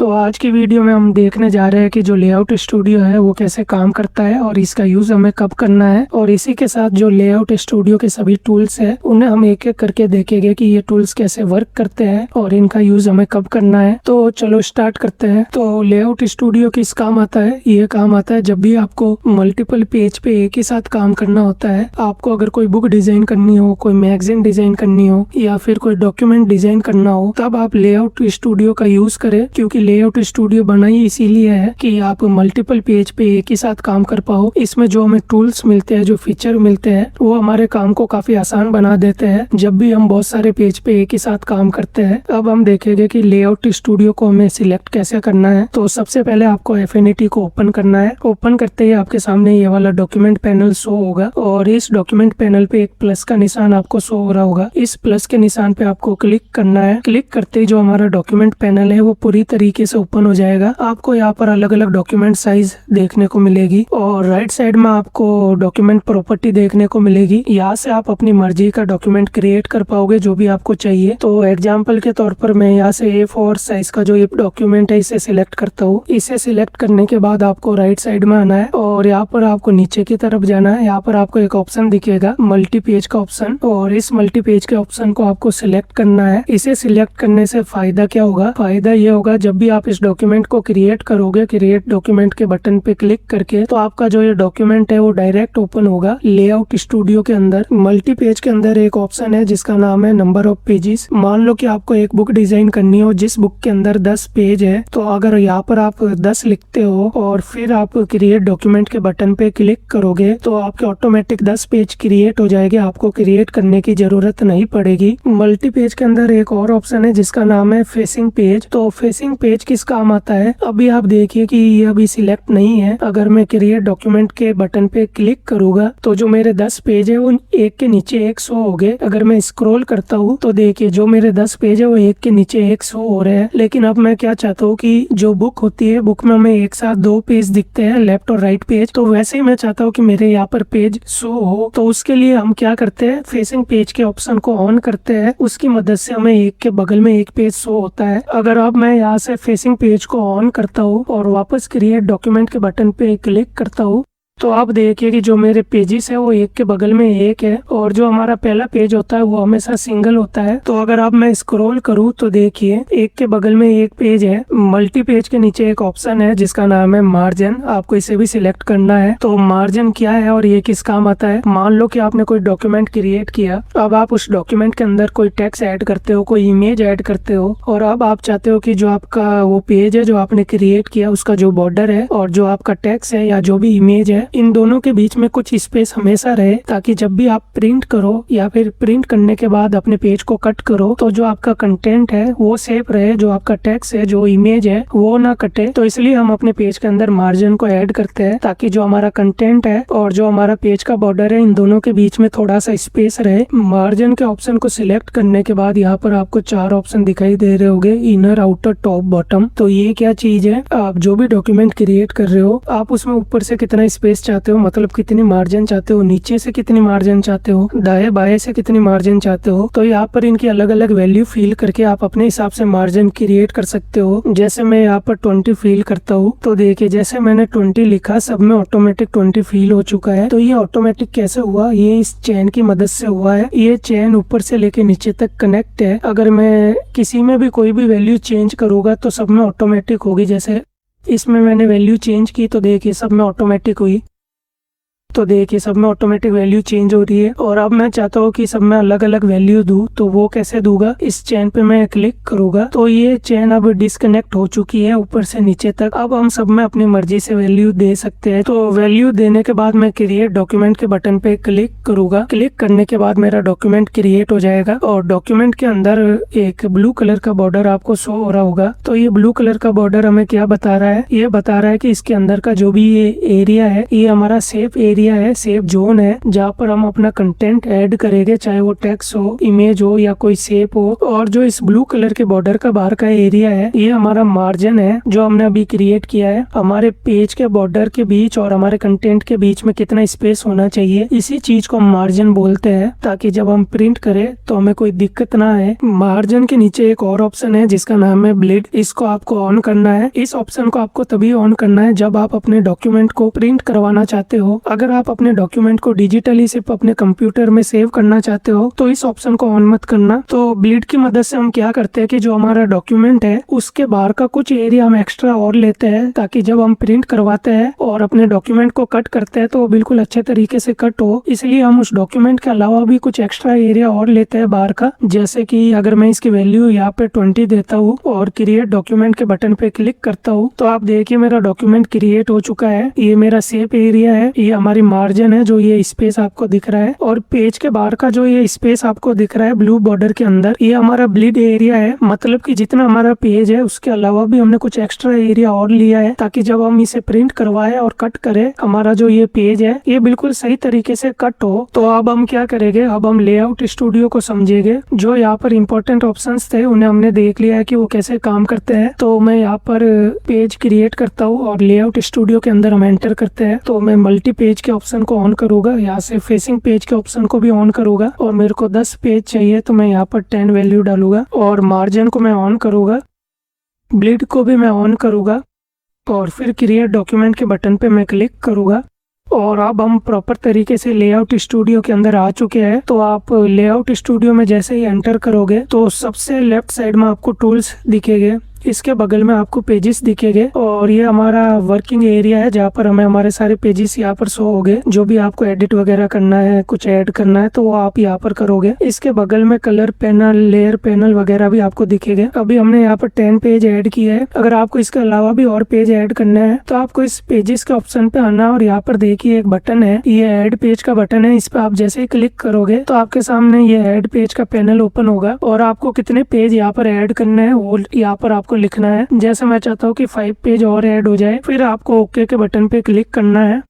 तो आज की वीडियो में हम देखने जा रहे हैं कि जो लेआउट स्टूडियो है वो कैसे काम करता है और इसका यूज हमें कब करना है, और इसी के साथ जो लेआउट स्टूडियो के सभी टूल्स है उन्हें हम एक एक करके देखेंगे कि ये टूल्स कैसे वर्क करते हैं और इनका यूज हमें कब करना है। तो चलो स्टार्ट करते हैं। तो लेआउट स्टूडियो किस काम आता है? ये काम आता है जब भी आपको मल्टीपल पेज पे एक ही साथ काम करना होता है। आपको अगर कोई बुक डिजाइन करनी हो, कोई मैगजीन डिजाइन करनी हो या फिर कोई डॉक्यूमेंट डिजाइन करना हो, तब आप लेआउट स्टूडियो का यूज करें, क्योंकि लेआउट स्टूडियो बनाई इसीलिए है कि आप मल्टीपल पेज पे एक ही साथ काम कर पाओ। इसमें जो हमें टूल्स मिलते हैं, जो फीचर मिलते हैं, वो हमारे काम को काफी आसान बना देते हैं जब भी हम बहुत सारे पेज पे एक ही साथ काम करते हैं। अब हम देखेंगे कि लेआउट स्टूडियो को हमें सिलेक्ट कैसे करना है। तो सबसे पहले आपको एफिनिटी को ओपन करना है। ओपन करते ही आपके सामने ये वाला डॉक्यूमेंट पैनल शो होगा और इस डॉक्यूमेंट पैनल पे एक प्लस का निशान आपको शो हो रहा होगा। इस प्लस के निशान पे आपको क्लिक करना है। क्लिक करते ही जो हमारा डॉक्यूमेंट पैनल है वो पूरी तरीके से ओपन हो जाएगा। आपको यहाँ पर अलग अलग डॉक्यूमेंट साइज देखने को मिलेगी और राइट साइड में आपको डॉक्यूमेंट प्रॉपर्टी देखने को मिलेगी। यहाँ से आप अपनी मर्जी का डॉक्यूमेंट क्रिएट कर पाओगे जो भी आपको चाहिए। तो एग्जाम्पल के तौर पर मैं यहाँ से A4 साइज का जो ये डॉक्यूमेंट है इसे सिलेक्ट करता हूँ। इसे सिलेक्ट करने के बाद आपको राइट साइड में आना है और यहाँ पर आपको नीचे की तरफ जाना है। यहाँ पर आपको एक ऑप्शन दिखेगा मल्टी पेज का ऑप्शन, और इस मल्टी पेज के ऑप्शन को आपको सिलेक्ट करना है। इसे सिलेक्ट करने से फायदा क्या होगा? फायदा ये होगा जब भी आप इस डॉक्यूमेंट को क्रिएट करोगे, क्रिएट डॉक्यूमेंट के बटन पे क्लिक करके, तो आपका जो ये डॉक्यूमेंट है वो डायरेक्ट ओपन होगा लेआउट स्टूडियो के अंदर। मल्टी पेज के अंदर एक ऑप्शन है जिसका नाम है नंबर ऑफ पेजेस। मान लो कि आपको एक बुक डिजाइन करनी हो जिस बुक के अंदर 10 पेज है, तो अगर यहाँ पर आप 10 लिखते हो और फिर आप क्रिएट डॉक्यूमेंट के बटन पे क्लिक करोगे तो आपके ऑटोमेटिक 10 पेज क्रिएट हो जाएंगे। आपको क्रिएट करने की जरूरत नहीं पड़ेगी। मल्टी पेज के अंदर एक और ऑप्शन है जिसका नाम है फेसिंग पेज। तो फेसिंग पेज किस काम आता है? अभी आप देखिए कि ये अभी सिलेक्ट नहीं है। अगर मैं क्रिएट डॉक्यूमेंट के बटन पे क्लिक करूंगा तो जो मेरे 10 पेज है उन एक के नीचे एक शो हो गए। अगर मैं स्क्रॉल करता हूँ तो देखिए जो मेरे 10 पेज है वो एक के नीचे एक शो हो रहे हैं। लेकिन अब मैं क्या चाहता हूँ कि जो बुक होती है, बुक में हमें एक साथ 2 पेज दिखते हैं, लेफ्ट और राइट पेज। तो वैसे ही मैं चाहता हूँ कि मेरे यहाँ पर पेज शो हो। तो उसके लिए हम क्या करते हैं, फेसिंग पेज के ऑप्शन को ऑन करते हैं। उसकी मदद से हमें एक के बगल में एक पेज शो होता है। अगर अब मैं यहाँ से फेसिंग पेज को ऑन करता हूँ और वापस क्रिएट डॉक्यूमेंट के बटन पे क्लिक करता हूँ तो आप देखिए कि जो मेरे पेजेस है वो एक के बगल में एक है, और जो हमारा पहला पेज होता है वो हमेशा सिंगल होता है। तो अगर अब मैं स्क्रॉल करूँ तो देखिए एक के बगल में एक पेज है। मल्टी पेज के नीचे एक ऑप्शन है जिसका नाम है मार्जिन। आपको इसे भी सिलेक्ट करना है। तो मार्जिन क्या है और ये किस काम आता है? मान लो कि आपने कोई डॉक्यूमेंट क्रिएट किया, अब आप उस डॉक्यूमेंट के अंदर कोई टेक्स्ट ऐड करते हो, कोई इमेज ऐड करते हो, और अब आप चाहते हो कि जो आपका वो पेज है जो आपने क्रिएट किया उसका जो बॉर्डर है और जो आपका टेक्स्ट है या जो भी इमेज है, इन दोनों के बीच में कुछ स्पेस हमेशा रहे, ताकि जब भी आप प्रिंट करो या फिर प्रिंट करने के बाद अपने पेज को कट करो तो जो आपका कंटेंट है वो सेफ रहे, जो आपका टेक्स्ट है, जो इमेज है वो ना कटे। तो इसलिए हम अपने पेज के अंदर मार्जिन को ऐड करते हैं ताकि जो हमारा कंटेंट है और जो हमारा पेज का बॉर्डर है इन दोनों के बीच में थोड़ा सा स्पेस रहे। मार्जिन के ऑप्शन को सिलेक्ट करने के बाद यहाँ पर आपको 4 ऑप्शन दिखाई दे रहे होंगे, इनर, आउटर, टॉप, बॉटम। तो ये क्या चीज है? आप जो भी डॉक्यूमेंट क्रिएट कर रहे हो आप उसमें ऊपर से कितना स्पेस चाहते हो, मतलब कितनी मार्जिन चाहते हो, नीचे से कितनी मार्जिन चाहते हो, दाएं बाएं से कितनी मार्जिन चाहते हो। तो यहाँ पर इनकी अलग अलग वैल्यू फिल करके आप अपने हिसाब से मार्जिन क्रिएट कर सकते हो। जैसे मैं यहाँ पर 20 फिल करता हूँ तो देखिए जैसे मैंने 20 लिखा, सब में ऑटोमेटिक 20 फिल हो चुका है। तो ये ऑटोमेटिक कैसे हुआ? ये इस चेन की मदद से हुआ है। ये चेन ऊपर से लेके नीचे तक कनेक्ट है। अगर मैं किसी में भी कोई भी वैल्यू चेंज करूंगा तो सब में ऑटोमेटिक होगी। जैसे इसमें मैंने वैल्यू चेंज की तो देखिए सब में ऑटोमेटिक हुई। तो देखिए सब में ऑटोमेटिक वैल्यू चेंज हो रही है। और अब मैं चाहता हूँ कि सब में अलग अलग वैल्यू दूं, तो वो कैसे दूंगा? इस चेन पे मैं क्लिक करूंगा तो ये चेन अब डिस्कनेक्ट हो चुकी है ऊपर से नीचे तक। अब हम सब में अपनी मर्जी से वैल्यू दे सकते हैं। तो वैल्यू देने के बाद मैं क्रिएट डॉक्यूमेंट के बटन पे क्लिक करूंगा। क्लिक करने के बाद मेरा डॉक्यूमेंट क्रिएट हो जाएगा और डॉक्यूमेंट के अंदर एक ब्लू कलर का बॉर्डर आपको शो हो रहा होगा। तो ये ब्लू कलर का बॉर्डर हमें क्या बता रहा है? ये बता रहा है कि इसके अंदर का जो भी ये एरिया है ये हमारा सेफ एरिया एरिया है, सेव जोन है, जहाँ पर हम अपना कंटेंट ऐड करेंगे, चाहे वो टेक्स्ट हो, इमेज हो या कोई शेप हो। और जो इस ब्लू कलर के बॉर्डर का बाहर का एरिया है, ये हमारा मार्जिन है जो हमने अभी क्रिएट किया है। हमारे पेज के बॉर्डर के बीच और हमारे कंटेंट के बीच में कितना स्पेस होना चाहिए, इसी चीज को हम मार्जिन बोलते हैं, ताकि जब हम प्रिंट करें तो हमें कोई दिक्कत ना आए। मार्जिन के नीचे एक और ऑप्शन है जिसका नाम है ब्लीड। इसको आपको ऑन करना है। इस ऑप्शन को आपको तभी ऑन करना है जब आप अपने डॉक्यूमेंट को प्रिंट करवाना चाहते हो। अगर आप अपने डॉक्यूमेंट को डिजिटली सिर्फ अपने कंप्यूटर में सेव करना चाहते हो तो इस ऑप्शन को ऑन मत करना। तो ब्लीड की मदद से हम क्या करते हैं कि जो हमारा डॉक्यूमेंट है उसके बाहर का कुछ एरिया हम एक्स्ट्रा और लेते हैं, ताकि जब हम प्रिंट करवाते हैं और अपने डॉक्यूमेंट को कट करते हैं तो वो बिल्कुल अच्छे तरीके से कट हो। इसलिए हम उस डॉक्यूमेंट के अलावा भी कुछ एक्स्ट्रा एरिया और लेते हैं बाहर का। जैसे कि अगर मैं इसकी वैल्यू यहाँ पे 20 देता हूँ और क्रिएट डॉक्यूमेंट के बटन पे क्लिक करता हूँ, तो आप देखिए मेरा डॉक्यूमेंट क्रिएट हो चुका है। ये मेरा शेप एरिया है, ये हमारी मार्जिन है, जो ये स्पेस आपको दिख रहा है। और पेज के बाहर का जो ये स्पेस आपको दिख रहा है ब्लू बॉर्डर के अंदर, ये हमारा ब्लीड एरिया है। मतलब कि जितना हमारा पेज है उसके अलावा भी हमने कुछ एक्स्ट्रा एरिया और लिया है, ताकि जब हम इसे प्रिंट करवाए और कट करें, हमारा जो ये पेज है ये बिल्कुल सही तरीके से कट हो। तो अब हम क्या करेंगे, अब हम लेआउट स्टूडियो को समझेंगे। जो यहाँ पर इंपॉर्टेंट ऑप्शंस थे उन्हें हमने देख लिया है कि वो कैसे काम करते हैं। तो मैं यहाँ पर पेज क्रिएट करता हूँ और लेआउट स्टूडियो के अंदर हम एंटर करते हैं। तो मैं मल्टी पेज के ऑप्शन को ऑन करूंगा, यहाँ से फेसिंग पेज के ऑप्शन को भी ऑन करूंगा। और मेरे को 10 पेज चाहिए तो मैं यहाँ पर 10 वैल्यू डालूंगा। और मार्जिन को मैं ऑन करूंगा, ब्लीड को भी मैं ऑन करूंगा और फिर क्रिएट डॉक्यूमेंट के बटन पे मैं क्लिक करूंगा। और अब हम प्रॉपर तरीके से लेआउट स्टूडियो के अंदर आ चुके हैं। तो आप लेआउट स्टूडियो में जैसे ही एंटर करोगे तो सबसे लेफ्ट साइड में आपको टूल्स दिखेंगे, इसके बगल में आपको पेजेस दिखेंगे और ये हमारा वर्किंग एरिया है जहाँ पर हमें हमारे सारे पेजेस यहाँ पर शो होंगे। जो भी आपको एडिट वगैरह करना है, कुछ ऐड करना है तो वो आप यहाँ पर करोगे। इसके बगल में कलर पैनल, लेयर पैनल वगैरह भी आपको दिखेंगे। अभी हमने यहाँ पर 10 पेज ऐड किए हैं। अगर आपको इसके अलावा भी और पेज ऐड करना है तो आपको इस पेजेस के ऑप्शन पे आना और यहाँ पर देखिए एक बटन है, ये ऐड पेज का बटन है। इस पे आप जैसे ही क्लिक करोगे तो आपके सामने ये ऐड पेज का पैनल ओपन होगा और आपको कितने पेज यहाँ पर ऐड करना है वो यहाँ पर आपको लिखना है। जैसे मैं चाहता हूँ कि 5 पेज और ऐड हो जाए, फिर आपको ओके के बटन पे क्लिक करना है।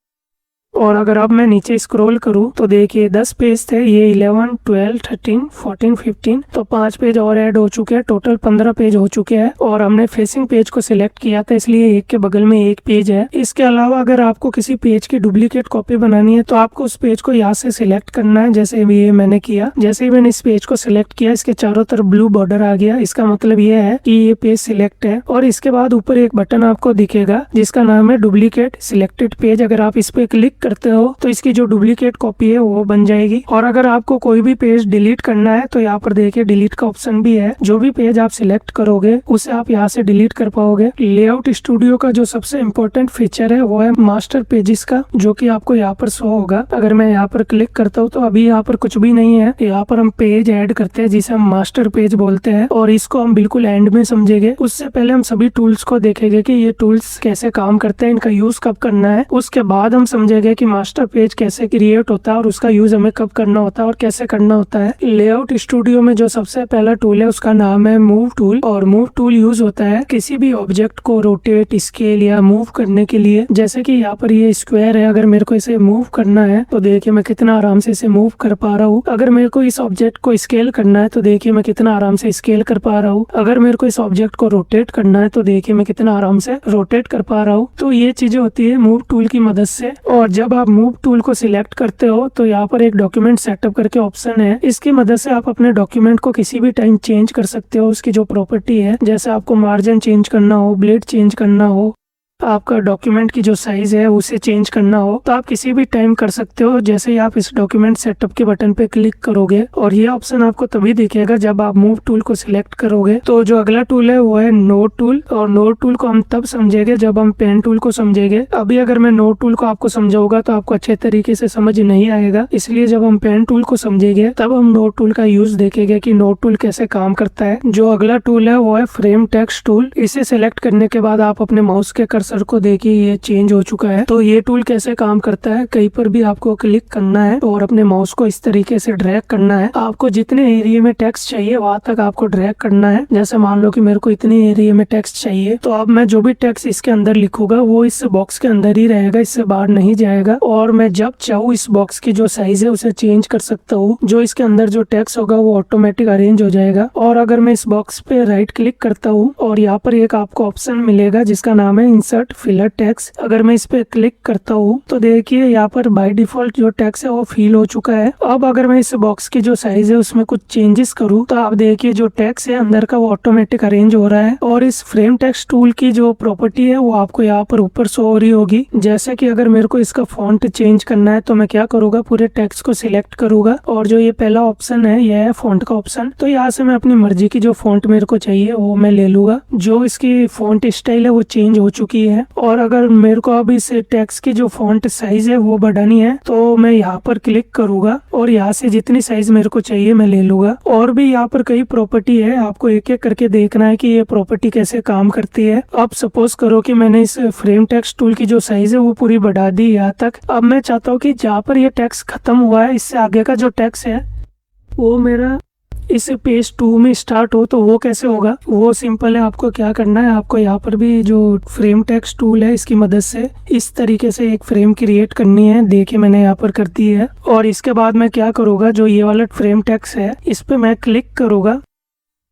और अगर अब मैं नीचे स्क्रॉल करूं तो देखिए 10 पेज थे, ये 11, 12, 13, 14, 15 तो 5 पेज और ऐड हो चुके हैं। टोटल 15 पेज हो चुके हैं। और हमने फेसिंग पेज को सिलेक्ट किया था इसलिए एक के बगल में एक पेज है। इसके अलावा अगर आपको किसी पेज की डुप्लीकेट कॉपी बनानी है तो आपको उस पेज को यहाँ से सिलेक्ट करना है, जैसे ये मैंने किया। जैसे ही मैंने इस पेज को सिलेक्ट किया, इसके चारों तरफ ब्लू बॉर्डर आ गया। इसका मतलब ये है कि ये पेज सिलेक्ट है। और इसके बाद ऊपर एक बटन आपको दिखेगा जिसका नाम है डुप्लीकेट सिलेक्टेड पेज। अगर आप इस पे क्लिक करते हो तो इसकी जो डुप्लीकेट कॉपी है वो बन जाएगी। और अगर आपको कोई भी पेज डिलीट करना है तो यहाँ पर देखिए डिलीट का ऑप्शन भी है। जो भी पेज आप सिलेक्ट करोगे उसे आप यहाँ से डिलीट कर पाओगे। लेआउट स्टूडियो का जो सबसे इम्पोर्टेंट फीचर है वो है मास्टर पेजेस का, जो कि आपको यहाँ पर शो होगा। अगर मैं यहाँ पर क्लिक करता हूँ तो अभी यहाँ पर कुछ भी नहीं है। यहाँ पर हम पेज ऐड करते हैं जिसे हम मास्टर पेज बोलते हैं और इसको हम बिल्कुल एंड में समझेंगे। उससे पहले हम सभी टूल्स को देखेंगे कि ये टूल्स कैसे काम करते हैं, इनका यूज कब करना है। उसके बाद हम समझेंगे कि मास्टर पेज कैसे क्रिएट होता है और उसका यूज हमें कब करना होता है और कैसे करना होता है। लेआउट स्टूडियो में जो सबसे पहला टूल है उसका नाम है मूव टूल। और मूव टूल यूज होता है किसी भी ऑब्जेक्ट को रोटेट, स्केल या मूव करने के लिए। जैसे कि यहाँ पर ये स्क्वायर है, अगर मेरे को इसे मूव करना है तो देखिए मैं कितना आराम से इसे मूव कर पा रहा हूँ। अगर मेरे को इस ऑब्जेक्ट को स्केल करना है तो देखिए मैं कितना आराम से स्केल कर पा रहा हूँ। अगर मेरे को इस ऑब्जेक्ट को रोटेट करना है तो देखिए मैं कितना आराम से रोटेट कर पा रहा हूँ। तो ये चीजें होती है मूव टूल की मदद से। और जब आप मूव टूल को सिलेक्ट करते हो तो यहाँ पर एक डॉक्यूमेंट सेटअप करके ऑप्शन है। इसकी मदद से आप अपने डॉक्यूमेंट को किसी भी टाइम चेंज कर सकते हो। उसकी जो प्रॉपर्टी है, जैसे आपको मार्जिन चेंज करना हो, ब्लेड चेंज करना हो, आपका डॉक्यूमेंट की जो साइज है उसे चेंज करना हो तो आप किसी भी टाइम कर सकते हो। जैसे ही आप इस डॉक्यूमेंट सेटअप के बटन पे क्लिक करोगे, और ये ऑप्शन आपको तभी दिखेगा जब आप मूव टूल को सिलेक्ट करोगे। तो जो अगला टूल है वो है नोट टूल। और नोट टूल को हम तब समझेंगे जब हम पेन टूल को समझेंगे। अभी अगर मैं नोट टूल को आपको समझाऊंगा तो आपको अच्छे तरीके से समझ नहीं आएगा, इसलिए जब हम पेन टूल को समझेंगे तब हम नोट टूल का यूज देखेंगे कि नोट टूल कैसे काम करता है। जो अगला टूल है वो है फ्रेम टेक्स्ट टूल। इसे सिलेक्ट करने के बाद आप अपने माउस के कर्सर कर्सर को देखिए ये चेंज हो चुका है। तो ये टूल कैसे काम करता है, कहीं पर भी आपको क्लिक करना है और अपने माउस को इस तरीके से ड्रैग करना है। आपको जितने एरिया में टेक्स्ट चाहिए वहां तक आपको ड्रैग करना है। जैसे मान लो कि मेरे को इतने एरिया में टेक्स्ट चाहिए, तो अब मैं जो भी टेक्स्ट इसके अंदर लिखूंगा वो इस बॉक्स के अंदर ही रहेगा, इससे बाहर नहीं जाएगा। और मैं जब चाहूँ इस बॉक्स की जो साइज है उसे चेंज कर सकता हूँ। जो इसके अंदर जो टेक्स्ट होगा वो ऑटोमेटिक अरेंज हो जाएगा। और अगर मैं इस बॉक्स पे राइट क्लिक करता हूँ और यहाँ पर एक आपको ऑप्शन मिलेगा जिसका नाम है इंसर्ट फिलर टेक्स्ट। अगर मैं इस पे क्लिक करता हूँ तो देखिए यहाँ पर बाय डिफॉल्ट जो टेक्स्ट है वो फिल हो चुका है। अब अगर मैं इस बॉक्स की जो साइज है उसमें कुछ चेंजेस करूँ तो आप देखिए जो टेक्स्ट है अंदर का वो ऑटोमेटिक अरेंज हो रहा है। और इस फ्रेम टेक्स्ट टूल की जो प्रॉपर्टी है वो आपको यहाँ पर ऊपर शो हो रही होगी। जैसे कि अगर मेरे को इसका फॉन्ट चेंज करना है तो मैं क्या करूँगा, पूरे टेक्स्ट को सिलेक्ट करूंगा और जो ये पहला ऑप्शन है ये है फॉन्ट का ऑप्शन। तो यहाँ से मैं अपनी मर्जी की जो फॉन्ट मेरे को चाहिए वो मैं ले लूंगा। जो इसकी फॉन्ट स्टाइल है वो चेंज हो चुकी है। और अगर मेरे को अब इस टेक्स्ट की जो फॉन्ट साइज है वो बढ़ानी है तो मैं यहाँ पर क्लिक करूंगा और यहाँ से जितनी साइज मेरे को चाहिए मैं ले लूंगा। और भी यहाँ पर कई प्रॉपर्टी है, आपको एक एक करके देखना है कि ये प्रॉपर्टी कैसे काम करती है। अब सपोज करो कि मैंने इस फ्रेम टेक्स्ट टूल की जो साइज है वो पूरी बढ़ा दी यहाँ तक। अब मैं चाहता हूँ कि जहाँ पर ये टेक्स्ट खत्म हुआ है इससे आगे का जो टेक्स्ट है वो मेरा इस पेज 2 में स्टार्ट हो। तो वो कैसे होगा, वो सिंपल है। आपको क्या करना है, आपको यहाँ पर भी जो फ्रेम टेक्स्ट टूल है इसकी मदद से इस तरीके से एक फ्रेम क्रिएट करनी है। देखिए मैंने यहाँ पर कर दी है। और इसके बाद मैं क्या करूँगा, जो ये वाला फ्रेम टेक्स्ट है इस पे मैं क्लिक करूँगा।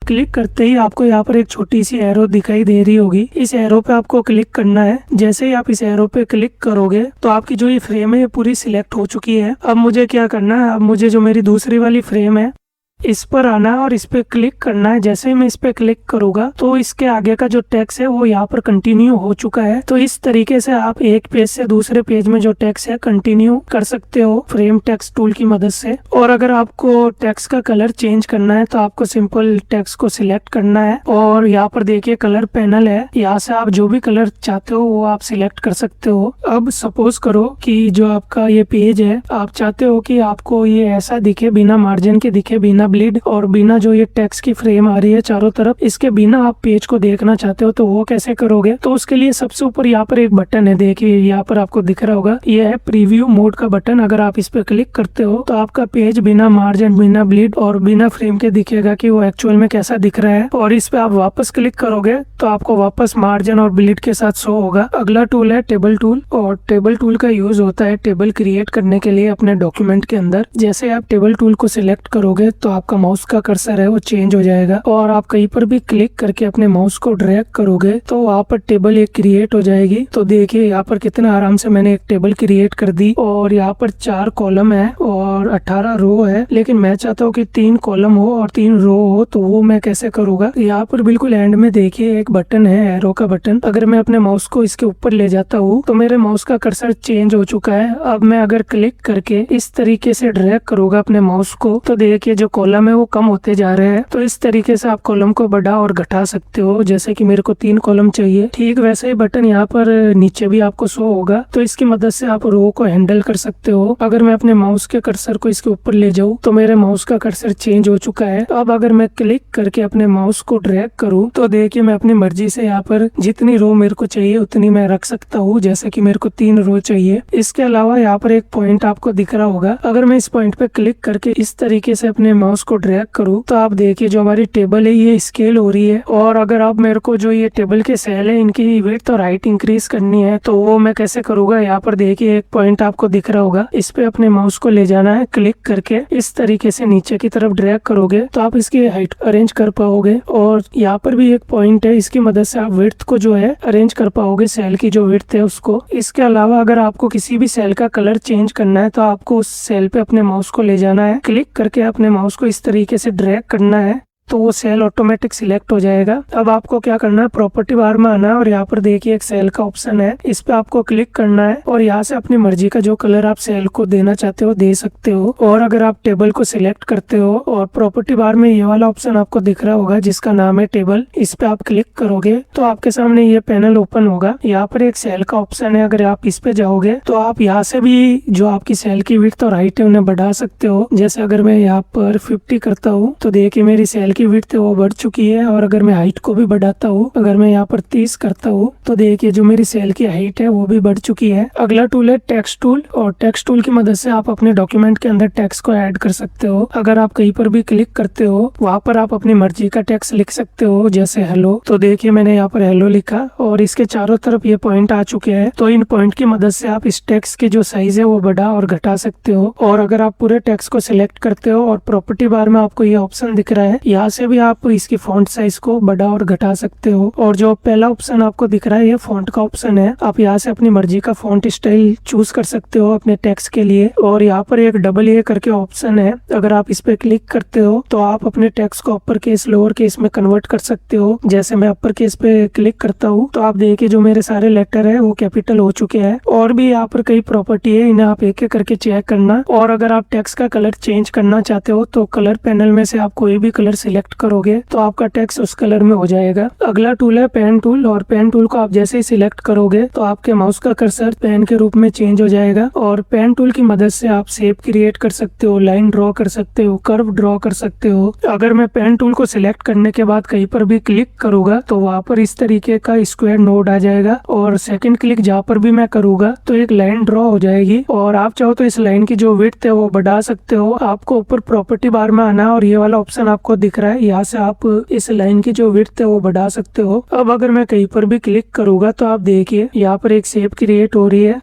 क्लिक करते ही आपको यहाँ पर एक छोटी सी एरो दिखाई दे रही होगी। इस एरो पे आपको क्लिक करना है। जैसे ही आप इस एरो पे क्लिक करोगे तो आपकी जो ये फ्रेम है ये पूरी सिलेक्ट हो चुकी है। अब मुझे क्या करना है, अब मुझे जो मेरी दूसरी वाली फ्रेम है इस पर आना है और इस पे क्लिक करना है। जैसे ही मैं इस पे क्लिक करूंगा तो इसके आगे का जो टेक्स्ट है वो यहाँ पर कंटिन्यू हो चुका है। तो इस तरीके से आप एक पेज से दूसरे पेज में जो टेक्स्ट है कंटिन्यू कर सकते हो फ्रेम टेक्स्ट टूल की मदद से। और अगर आपको टेक्स्ट का कलर चेंज करना है तो आपको सिंपल टेक्स्ट को सिलेक्ट करना है और यहाँ पर देखिए कलर पैनल है, यहाँ से आप जो भी कलर चाहते हो वो आप सिलेक्ट कर सकते हो। अब सपोज करो कि जो आपका ये पेज है आप चाहते हो कि आपको ये ऐसा दिखे, बिना मार्जिन के दिखे, बिना ब्लीड और बिना जो ये टेक्स्ट की फ्रेम आ रही है चारों तरफ, इसके बिना आप पेज को देखना चाहते हो तो वो कैसे करोगे। तो उसके लिए सबसे ऊपर यहाँ पर एक बटन है, देखिए यहाँ पर आपको दिख रहा होगा, ये है प्रीव्यू मोड का बटन। अगर आप इस पे क्लिक करते हो तो आपका पेज बिना मार्जिन, बिना ब्लीड और बिना फ्रेम के दिखेगा कि वो एक्चुअल में कैसा दिख रहा है। और इस पे आप वापस क्लिक करोगे तो आपको वापस मार्जिन और ब्लीड के साथ शो होगा। अगला टूल है टेबल टूल। और टेबल टूल का यूज होता है टेबल क्रिएट करने के लिए अपने डॉक्यूमेंट के अंदर। जैसे आप टेबल टूल को सिलेक्ट करोगे तो आपका माउस का कर्सर है वो चेंज हो जाएगा और आप कहीं पर भी क्लिक करके अपने माउस को ड्रैग करोगे तो वहाँ पर टेबल एक क्रिएट हो जाएगी। तो देखिए यहाँ पर कितना आराम से मैंने एक टेबल क्रिएट कर दी। और यहाँ पर 4 कॉलम है और 18 रो है, लेकिन मैं चाहता हूँ कि 3 कॉलम हो और 3 रो हो। तो वो मैं कैसे करूँगा, यहाँ पर बिल्कुल एंड में देखिए एक बटन है, एरो का बटन। अगर मैं अपने माउस को इसके ऊपर ले जाता हूँ तो मेरे माउस का कर्सर चेंज हो चुका है। अब मैं अगर क्लिक करके इस तरीके से ड्रैग करूँगा अपने माउस को तो देखिए जो कॉलम है वो कम होते जा रहे हैं। तो इस तरीके से आप कॉलम को बढ़ा और घटा सकते हो। जैसे कि मेरे को 3 कॉलम चाहिए, ठीक वैसे ही बटन यहाँ पर नीचे भी आपको शो होगा। तो इसकी मदद से आप रो को हैंडल कर सकते हो। अगर मैं अपने माउस के कर्सर को इसके ऊपर ले जाऊँ तो मेरे माउस का कर्सर चेंज हो चुका है। अब अगर मैं क्लिक करके अपने माउस को ड्रैग करूँ तो देखिए मैं अपनी मर्जी से यहाँ पर जितनी रो मेरे को चाहिए उतनी मैं रख सकता हूँ। जैसे कि मेरे को 3 रो चाहिए। इसके अलावा यहाँ पर एक पॉइंट आपको दिख रहा होगा, अगर मैं इस पॉइंट पे क्लिक करके इस तरीके से अपने माउस को ड्रैग करूँ तो आप देखिए जो हमारी टेबल है ये स्केल हो रही है। और अगर आप मेरे को जो ये टेबल के सेल है इनकी विड्थ और हाइट इंक्रीज करनी है तो वो मैं कैसे करूँगा, यहाँ पर देखिए एक पॉइंट आपको दिख रहा होगा, इस पे अपने माउस को ले जाना है। क्लिक करके इस तरीके से नीचे की तरफ ड्रैग करोगे तो आप इसकी हाइट अरेंज कर पाओगे। और यहाँ पर भी एक पॉइंट है, इसकी मदद से आप विड्थ को जो है अरेंज कर पाओगे, सेल की जो विड्थ है उसको। इसके अलावा अगर आपको किसी भी सेल का कलर चेंज करना है तो आपको उस सेल पे अपने माउस को ले जाना है। क्लिक करके अपने माउस को इस तरीके से ड्रैग करना है तो वो सेल ऑटोमेटिक सिलेक्ट हो जाएगा। अब आपको क्या करना है, प्रॉपर्टी बार में आना है और यहाँ पर देखिए एक सेल का ऑप्शन है, इस पे आपको क्लिक करना है और यहाँ से अपनी मर्जी का जो कलर आप सेल को देना चाहते हो दे सकते हो। और अगर आप टेबल को सिलेक्ट करते हो और प्रॉपर्टी बार में ये वाला ऑप्शन आपको दिख रहा होगा जिसका नाम है टेबल, इस पे आप क्लिक करोगे तो आपके सामने ये पैनल ओपन होगा। यहाँ पर एक सेल का ऑप्शन है, अगर आप इस पे जाओगे तो आप यहाँ से भी जो आपकी सेल की विड्थ और हाइट है उन्हें बढ़ा सकते हो। जैसे अगर मैं यहाँ पर 50 करता हूँ तो देखिए मेरी सेल की विड्थ है वो बढ़ चुकी है। और अगर मैं हाइट को भी बढ़ाता हूँ, अगर मैं यहाँ पर 30 करता हूँ तो देखिए जो मेरी सेल की हाइट है वो भी बढ़ चुकी है। अगला टूल है टेक्स्ट टूल, और टेक्स्ट टूल की मदद से आप अपने डॉक्यूमेंट के अंदर टेक्स्ट को ऐड कर सकते हो। अगर आप कहीं पर भी क्लिक करते हो वहाँ पर आप अपनी मर्जी का टेक्स्ट लिख सकते हो, जैसे हेलो। तो देखिए मैंने यहाँ पर हेलो लिखा और इसके चारों तरफ ये पॉइंट आ चुके हैं। तो इन पॉइंट की मदद से आप इस टेक्स्ट की जो साइज है वो बढ़ा और घटा सकते हो। और अगर आप पूरे टेक्स्ट को सिलेक्ट करते हो और प्रॉपर्टी बार में आपको ये ऑप्शन दिख रहा है, यहाँ से भी आप इसकी फॉन्ट साइज को बढ़ा और घटा सकते हो। और जो पहला ऑप्शन आपको दिख रहा है ये फॉन्ट का ऑप्शन है। आप यहाँ से अपनी मर्जी का फॉन्ट स्टाइल चूज कर सकते हो अपने टेक्स्ट के लिए। और यहाँ पर एक डबल ए करके ऑप्शन है, अगर आप इस पे क्लिक करते हो तो आप अपने टेक्स्ट को अपर केस लोअर केस में कन्वर्ट कर सकते हो। जैसे मैं अपर केस पे क्लिक करता हूँ तो आप देखिए जो मेरे सारे लेटर है वो कैपिटल हो चुके हैं। और भी यहाँ पर कई प्रॉपर्टी है, इन्हें आप एक एक करके चेक करना। और अगर आप टेक्स्ट का कलर चेंज करना चाहते हो तो कलर पैनल में से आप कोई भी कलर सिलेक्ट करोगे तो आपका टेक्स्ट उस कलर में हो जाएगा। अगला टूल है पेन टूल, और पेन टूल को आप जैसे ही सिलेक्ट करोगे तो आपके माउस का कर्सर पेन के रूप में चेंज हो जाएगा। और पेन टूल की मदद से आप शेप क्रिएट कर सकते हो, लाइन ड्रॉ कर सकते हो, कर्व ड्रॉ कर सकते हो। अगर मैं पेन टूल को सिलेक्ट करने के बाद कहीं पर भी क्लिक करूंगा तो वहाँ पर इस तरीके का स्क्वायर नोड आ जाएगा। और सेकंड क्लिक जहाँ पर भी मैं करूंगा तो एक लाइन ड्रॉ हो जाएगी। और आप चाहो तो इस लाइन की जो विड्थ है वो बढ़ा सकते हो। आपको ऊपर प्रॉपर्टी बार में आना और ये वाला ऑप्शन आपको दिख रहा है, यहाँ से आप इस लाइन की जो विड्थ है वो बढ़ा सकते हो। अब अगर मैं कहीं पर भी क्लिक करूंगा तो आप देखिए यहाँ पर एक शेप क्रिएट हो रही है।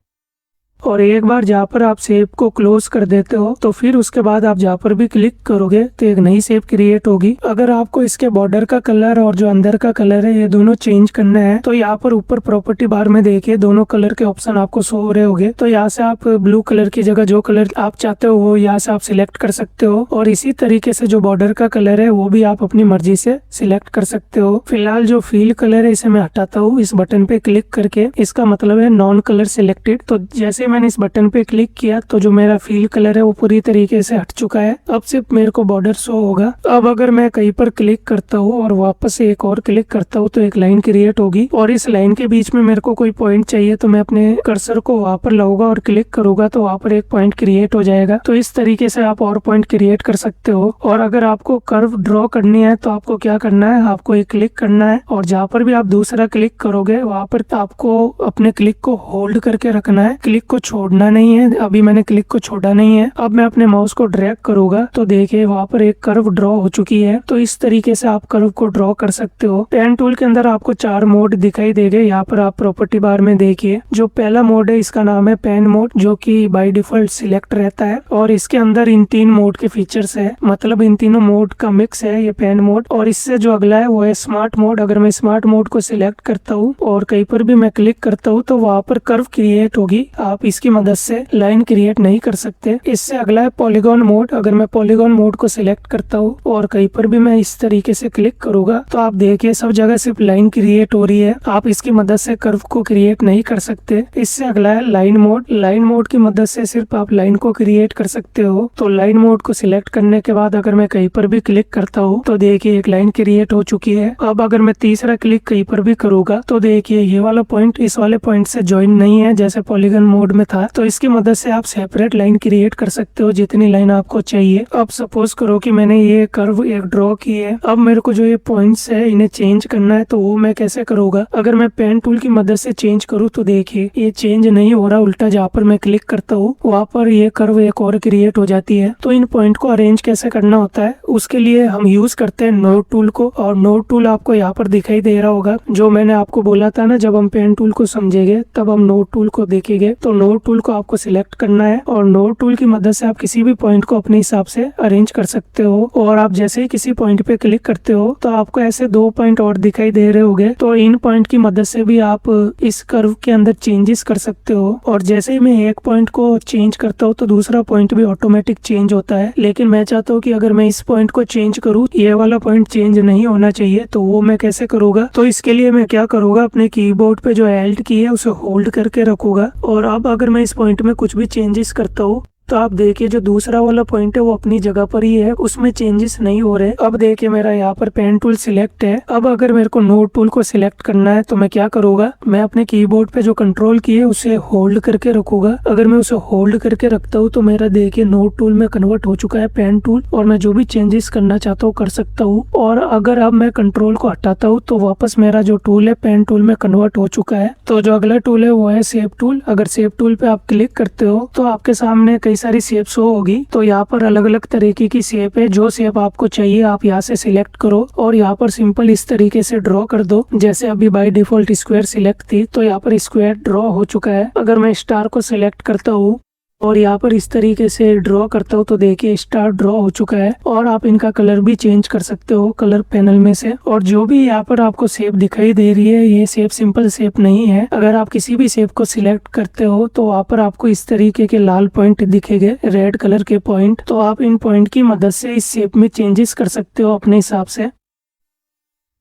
और एक बार जहाँ पर आप शेप को क्लोज कर देते हो तो फिर उसके बाद आप जहाँ पर भी क्लिक करोगे तो एक नई शेप क्रिएट होगी। अगर आपको इसके बॉर्डर का कलर और जो अंदर का कलर है ये दोनों चेंज करना है तो यहाँ पर ऊपर प्रॉपर्टी बार में देखिए दोनों कलर के ऑप्शन आपको शो हो रहे होंगे। तो यहाँ से आप ब्लू कलर की जगह जो कलर आप चाहते हो वो यहाँ से आप सिलेक्ट कर सकते हो। और इसी तरीके से जो बॉर्डर का कलर है वो भी आप अपनी मर्जी से सिलेक्ट कर सकते हो। फिलहाल जो फील कलर है इसे मैं हटाता हूँ इस बटन पे क्लिक करके, इसका मतलब है नॉन कलर सिलेक्टेड। तो जैसे मैंने इस बटन पे क्लिक किया तो जो मेरा फील कलर है वो पूरी तरीके से हट चुका है। अब सिर्फ मेरे को बॉर्डर शो होगा। अब अगर मैं कहीं पर क्लिक करता हूँ और वापस से एक और क्लिक करता हूँ तो एक लाइन क्रिएट होगी। और इस लाइन के बीच में मेरे को कोई पॉइंट चाहिए तो मैं अपने कर्सर को वहां पर लाऊंगा और क्लिक करूंगा तो वहां पर एक पॉइंट क्रिएट हो जाएगा। तो इस तरीके से आप और पॉइंट क्रिएट कर सकते हो। और अगर आपको कर्व ड्रॉ करनी है तो आपको क्या करना है, आपको एक क्लिक करना है और जहाँ पर भी आप दूसरा क्लिक करोगे वहां पर आपको अपने क्लिक को होल्ड करके रखना है, क्लिक को छोड़ना नहीं है। अभी मैंने क्लिक को छोड़ा नहीं है। अब मैं अपने माउस को ड्रैग करूंगा तो देखिए वहां पर एक कर्व ड्रॉ हो चुकी है। तो इस तरीके से आप कर्व को ड्रॉ कर सकते हो। पेन टूल के अंदर आपको 4 मोड दिखाई देंगे। यहाँ पर आप प्रॉपर्टी बार में देखिए जो पहला मोड है इसका नाम है पेन मोड, जो कि बाय डिफॉल्ट सिलेक्ट रहता है। और इसके अंदर इन 3 मोड के फीचर्स है, मतलब इन तीनों मोड का मिक्स है ये पेन मोड। और इससे जो अगला है वो है स्मार्ट मोड। अगर मैं स्मार्ट मोड को सिलेक्ट करता हूँ और कहीं पर भी मैं क्लिक करता हूँ तो वहाँ पर कर्व क्रिएट होगी। आप इसकी मदद से लाइन क्रिएट नहीं कर सकते। इससे अगला है पॉलीगॉन मोड। अगर मैं पॉलीगॉन मोड को सिलेक्ट करता हूँ और कहीं पर भी मैं इस तरीके से क्लिक करूंगा तो आप देखिए सब जगह सिर्फ लाइन क्रिएट हो रही है। आप इसकी मदद से कर्व को क्रिएट नहीं कर सकते। इससे अगला है लाइन मोड। लाइन मोड की मदद से सिर्फ आप लाइन को क्रिएट कर सकते हो। तो लाइन मोड को सिलेक्ट करने के बाद अगर मैं कहीं पर भी क्लिक करता हूँ तो देखिए एक लाइन क्रिएट हो चुकी है। अब अगर मैं तीसरा क्लिक कहीं पर भी करूंगा तो देखिए ये वाला पॉइंट इस वाले पॉइंट से ज्वाइन नहीं है जैसे पॉलीगॉन मोड में था। तो इसकी मदद से आप सेपरेट लाइन क्रिएट कर सकते हो जितनी लाइन आपको चाहिए। अब सपोज करो कि मैंने ये कर्व एक ड्रॉ की है। अब मेरे को जो ये पॉइंट्स है इन्हें चेंज करना है तो वो मैं कैसे करूंगा। अगर मैं पेन टूल की मदद से चेंज करूँ तो देखिए ये चेंज नहीं हो रहा, उल्टा जहाँ पर मैं क्लिक करता हूँ वहाँ पर ये कर्व एक और क्रिएट हो जाती है। तो इन पॉइंट को अरेंज कैसे करना होता है उसके लिए हम यूज करते हैं नोड टूल को। और नोड टूल आपको यहाँ पर दिखाई दे रहा होगा, जो मैंने आपको बोला था ना जब हम पेन टूल को समझेंगे तब हम नोड टूल को देखेंगे। तो नोड टूल को आपको सिलेक्ट करना है और नोड टूल की मदद से आप किसी भी पॉइंट को अपने हिसाब से अरेंज कर सकते हो। और आप जैसे ही किसी पॉइंट पे क्लिक करते हो तो आपको ऐसे 2 पॉइंट और दिखाई दे रहे होंगे। तो इन पॉइंट की मदद से भी आप इस कर्व के अंदर चेंजेस कर सकते हो। और जैसे ही मैं एक पॉइंट को चेंज करता हूँ तो दूसरा पॉइंट भी ऑटोमेटिक चेंज होता है। लेकिन मैं चाहता हूँ कि अगर मैं इस पॉइंट को चेंज करूँ, ये वाला पॉइंट चेंज नहीं होना चाहिए, तो वो मैं कैसे करूँगा। तो इसके लिए मैं क्या करूँगा, अपने कीबोर्ड पे जो Alt की है उसे होल्ड करके रखूंगा। और अब अगर मैं इस पॉइंट में कुछ भी चेंजेस करता हूँ तो आप देखिए जो दूसरा वाला पॉइंट है वो अपनी जगह पर ही है, उसमें चेंजेस नहीं हो रहे। अब देखिए मेरा यहाँ पर पेन टूल सिलेक्ट है। अब अगर मेरे को नोट टूल को सिलेक्ट करना है तो मैं क्या करूँगा, मैं अपने कीबोर्ड पे जो कंट्रोल की है उसे होल्ड करके रखूंगा। अगर मैं उसे होल्ड करके रखता हूँ तो मेरा देखिए नोट टूल में कन्वर्ट हो चुका है पेन टूल, और मैं जो भी चेंजेस करना चाहता हूँ कर सकता हूँ। और अगर अब मैं कंट्रोल को हटाता हूँ तो वापस मेरा जो टूल है पेन टूल में कन्वर्ट हो चुका है। तो जो अगला टूल है वो है शेप टूल। अगर शेप टूल पे आप क्लिक करते हो तो आपके सामने कई सारी शेप शो होगी। तो यहाँ पर अलग अलग तरीके की शेप है, जो शेप आपको चाहिए आप यहाँ से सिलेक्ट करो और यहाँ पर सिंपल इस तरीके से ड्रॉ कर दो। जैसे अभी बाय डिफॉल्ट स्क्वायर सिलेक्ट थी तो यहाँ पर स्क्वायर ड्रॉ हो चुका है। अगर मैं स्टार को सिलेक्ट करता हूँ और यहाँ पर इस तरीके से ड्रॉ करता हूँ तो देखिए स्टार ड्रॉ हो चुका है। और आप इनका कलर भी चेंज कर सकते हो कलर पैनल में से। और जो भी यहाँ पर आपको शेप दिखाई दे रही है ये शेप सिंपल शेप नहीं है। अगर आप किसी भी शेप को सिलेक्ट करते हो तो वहाँ पर आपको इस तरीके के लाल पॉइंट दिखेंगे, रेड कलर के पॉइंट। तो आप इन पॉइंट की मदद से इस शेप में चेंजेस कर सकते हो अपने हिसाब से।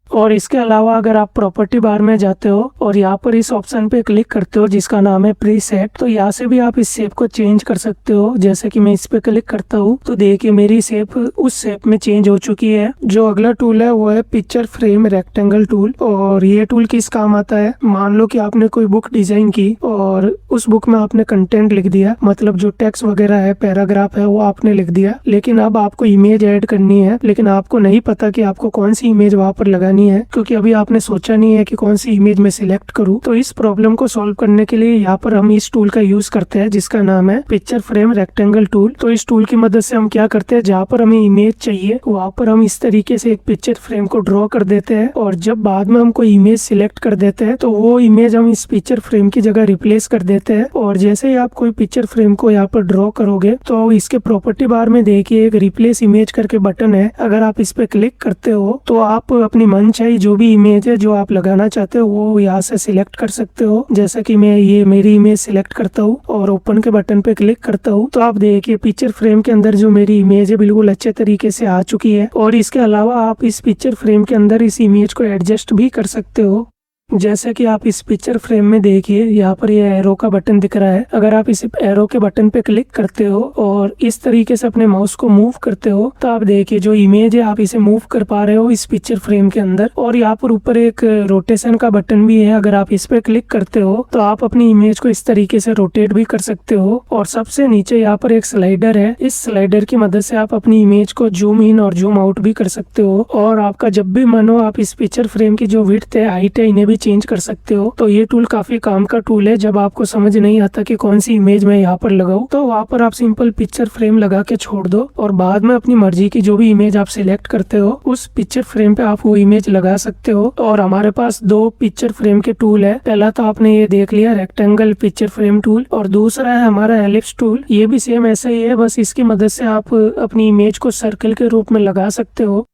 और इसके अलावा अगर आप प्रॉपर्टी बार में जाते हो और यहाँ पर इस ऑप्शन पे क्लिक करते हो जिसका नाम है प्रीसेट, तो यहाँ से भी आप इस शेप को चेंज कर सकते हो। जैसे कि मैं इस पे क्लिक करता हूँ तो देखिए मेरी शेप उस शेप में चेंज हो चुकी है। जो अगला टूल है वो है पिक्चर फ्रेम रेक्टेंगल टूल। और ये टूल किस काम आता है, मान लो कि आपने कोई बुक डिजाइन की और उस बुक में आपने कंटेंट लिख दिया, मतलब जो टेक्स्ट वगैरह है, पैराग्राफ है वो आपने लिख दिया। लेकिन अब आपको इमेज ऐड करनी है, लेकिन आपको नहीं पता कि आपको कौन सी इमेज वहाँ पर लगानी है, क्योंकि अभी आपने सोचा नहीं है कि कौन सी इमेज में सिलेक्ट करूं। तो इस प्रॉब्लम को सॉल्व करने के लिए यहाँ पर हम इस टूल का यूज करते हैं जिसका नाम है पिक्चर फ्रेम रेक्टेंगल टूल। तो इस टूल की मदद से हम क्या करते हैं, जहाँ पर हमें इमेज चाहिए वहाँ पर हम इस तरीके से एक पिक्चर फ्रेम को ड्रॉ कर देते हैं। और जब बाद में हम कोई इमेज सिलेक्ट कर देते हैं तो वो इमेज हम इस पिक्चर फ्रेम की जगह रिप्लेस कर देते हैं। और जैसे ही आप कोई पिक्चर फ्रेम को यहाँ पर ड्रॉ करोगे तो इसके प्रॉपर्टी बार में देखिए एक रिप्लेस इमेज करके बटन है। अगर आप इस पे क्लिक करते हो तो आप अपनी मनचाही जो भी इमेज है जो आप लगाना चाहते हो वो यहाँ से सिलेक्ट कर सकते हो। जैसा कि मैं ये मेरी इमेज सिलेक्ट करता हूँ और ओपन के बटन पे क्लिक करता हूँ तो आप देखिए पिक्चर फ्रेम के अंदर जो मेरी इमेज है बिल्कुल अच्छे तरीके से आ चुकी है। और इसके अलावा आप इस पिक्चर फ्रेम के अंदर इस इमेज को एडजस्ट भी कर सकते हो। जैसे कि आप इस पिक्चर फ्रेम में देखिए यहाँ पर ये एरो का बटन दिख रहा है। अगर आप इस एरो के बटन पे क्लिक करते हो और इस तरीके से अपने माउस को मूव करते हो तो आप देखिए जो इमेज है आप इसे मूव कर पा रहे हो इस पिक्चर फ्रेम के अंदर। और यहाँ पर ऊपर एक रोटेशन का बटन भी है, अगर आप इस पे क्लिक करते हो तो आप अपनी इमेज को इस तरीके से रोटेट भी कर सकते हो। और सबसे नीचे यहाँ पर एक स्लाइडर है, इस स्लाइडर की मदद से आप अपनी इमेज को जूम इन और जूम आउट भी कर सकते हो। और आपका जब भी मन हो आप इस पिक्चर फ्रेम की जो विड्थ है, हाइट है, इन्हें भी चेंज कर सकते हो। तो ये टूल काफी काम का टूल है। जब आपको समझ नहीं आता कि कौन सी इमेज मैं यहाँ पर लगाऊं तो वहाँ पर आप सिंपल पिक्चर फ्रेम लगा के छोड़ दो और बाद में अपनी मर्जी की जो भी इमेज आप सिलेक्ट करते हो उस पिक्चर फ्रेम पे आप वो इमेज लगा सकते हो। और हमारे पास दो पिक्चर फ्रेम के टूल है। पहला तो आपने ये देख लिया रेक्टेंगल पिक्चर फ्रेम टूल, और दूसरा है हमारा एलिप्स टूल। ये भी सेम ऐसा ही है, बस इसकी मदद से आप अपनी इमेज को सर्कल के रूप में लगा सकते हो।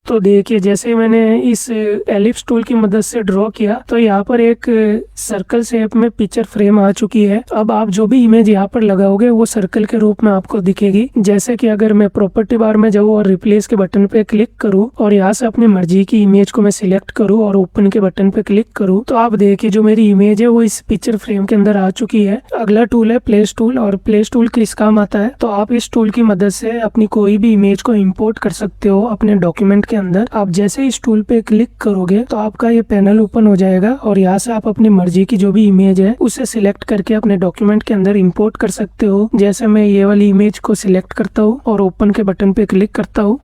तो देखिए जैसे मैंने इस एलिप्स टूल की मदद से ड्रॉ किया तो यहाँ पर एक सर्कल शेप में पिक्चर फ्रेम आ चुकी है। अब आप जो भी इमेज यहाँ पर लगाओगे वो सर्कल के रूप में आपको दिखेगी। जैसे कि अगर मैं प्रॉपर्टी बार में जाऊँ और रिप्लेस के बटन पे क्लिक करूँ और यहाँ से अपनी मर्जी की इमेज को मैं सिलेक्ट करूँ और ओपन के बटन पे क्लिक करूँ तो आप देखिए जो मेरी इमेज है वो इस पिक्चर फ्रेम के अंदर आ चुकी है। अगला टूल है प्लेस टूल, और प्लेस टूल किस काम आता है, तो आप इस टूल की मदद से अपनी कोई भी इमेज को इम्पोर्ट कर सकते हो अपने डॉक्यूमेंट के अंदर। आप जैसे इस टूल पे क्लिक करोगे तो आपका ये पैनल ओपन हो जाएगा और यहाँ से आप अपनी मर्जी की जो भी इमेज है उसे सिलेक्ट करके अपने डॉक्यूमेंट के अंदर इंपोर्ट कर सकते हो। जैसे मैं ये वाली इमेज को सिलेक्ट करता हूँ और ओपन के बटन पे क्लिक करता हूँ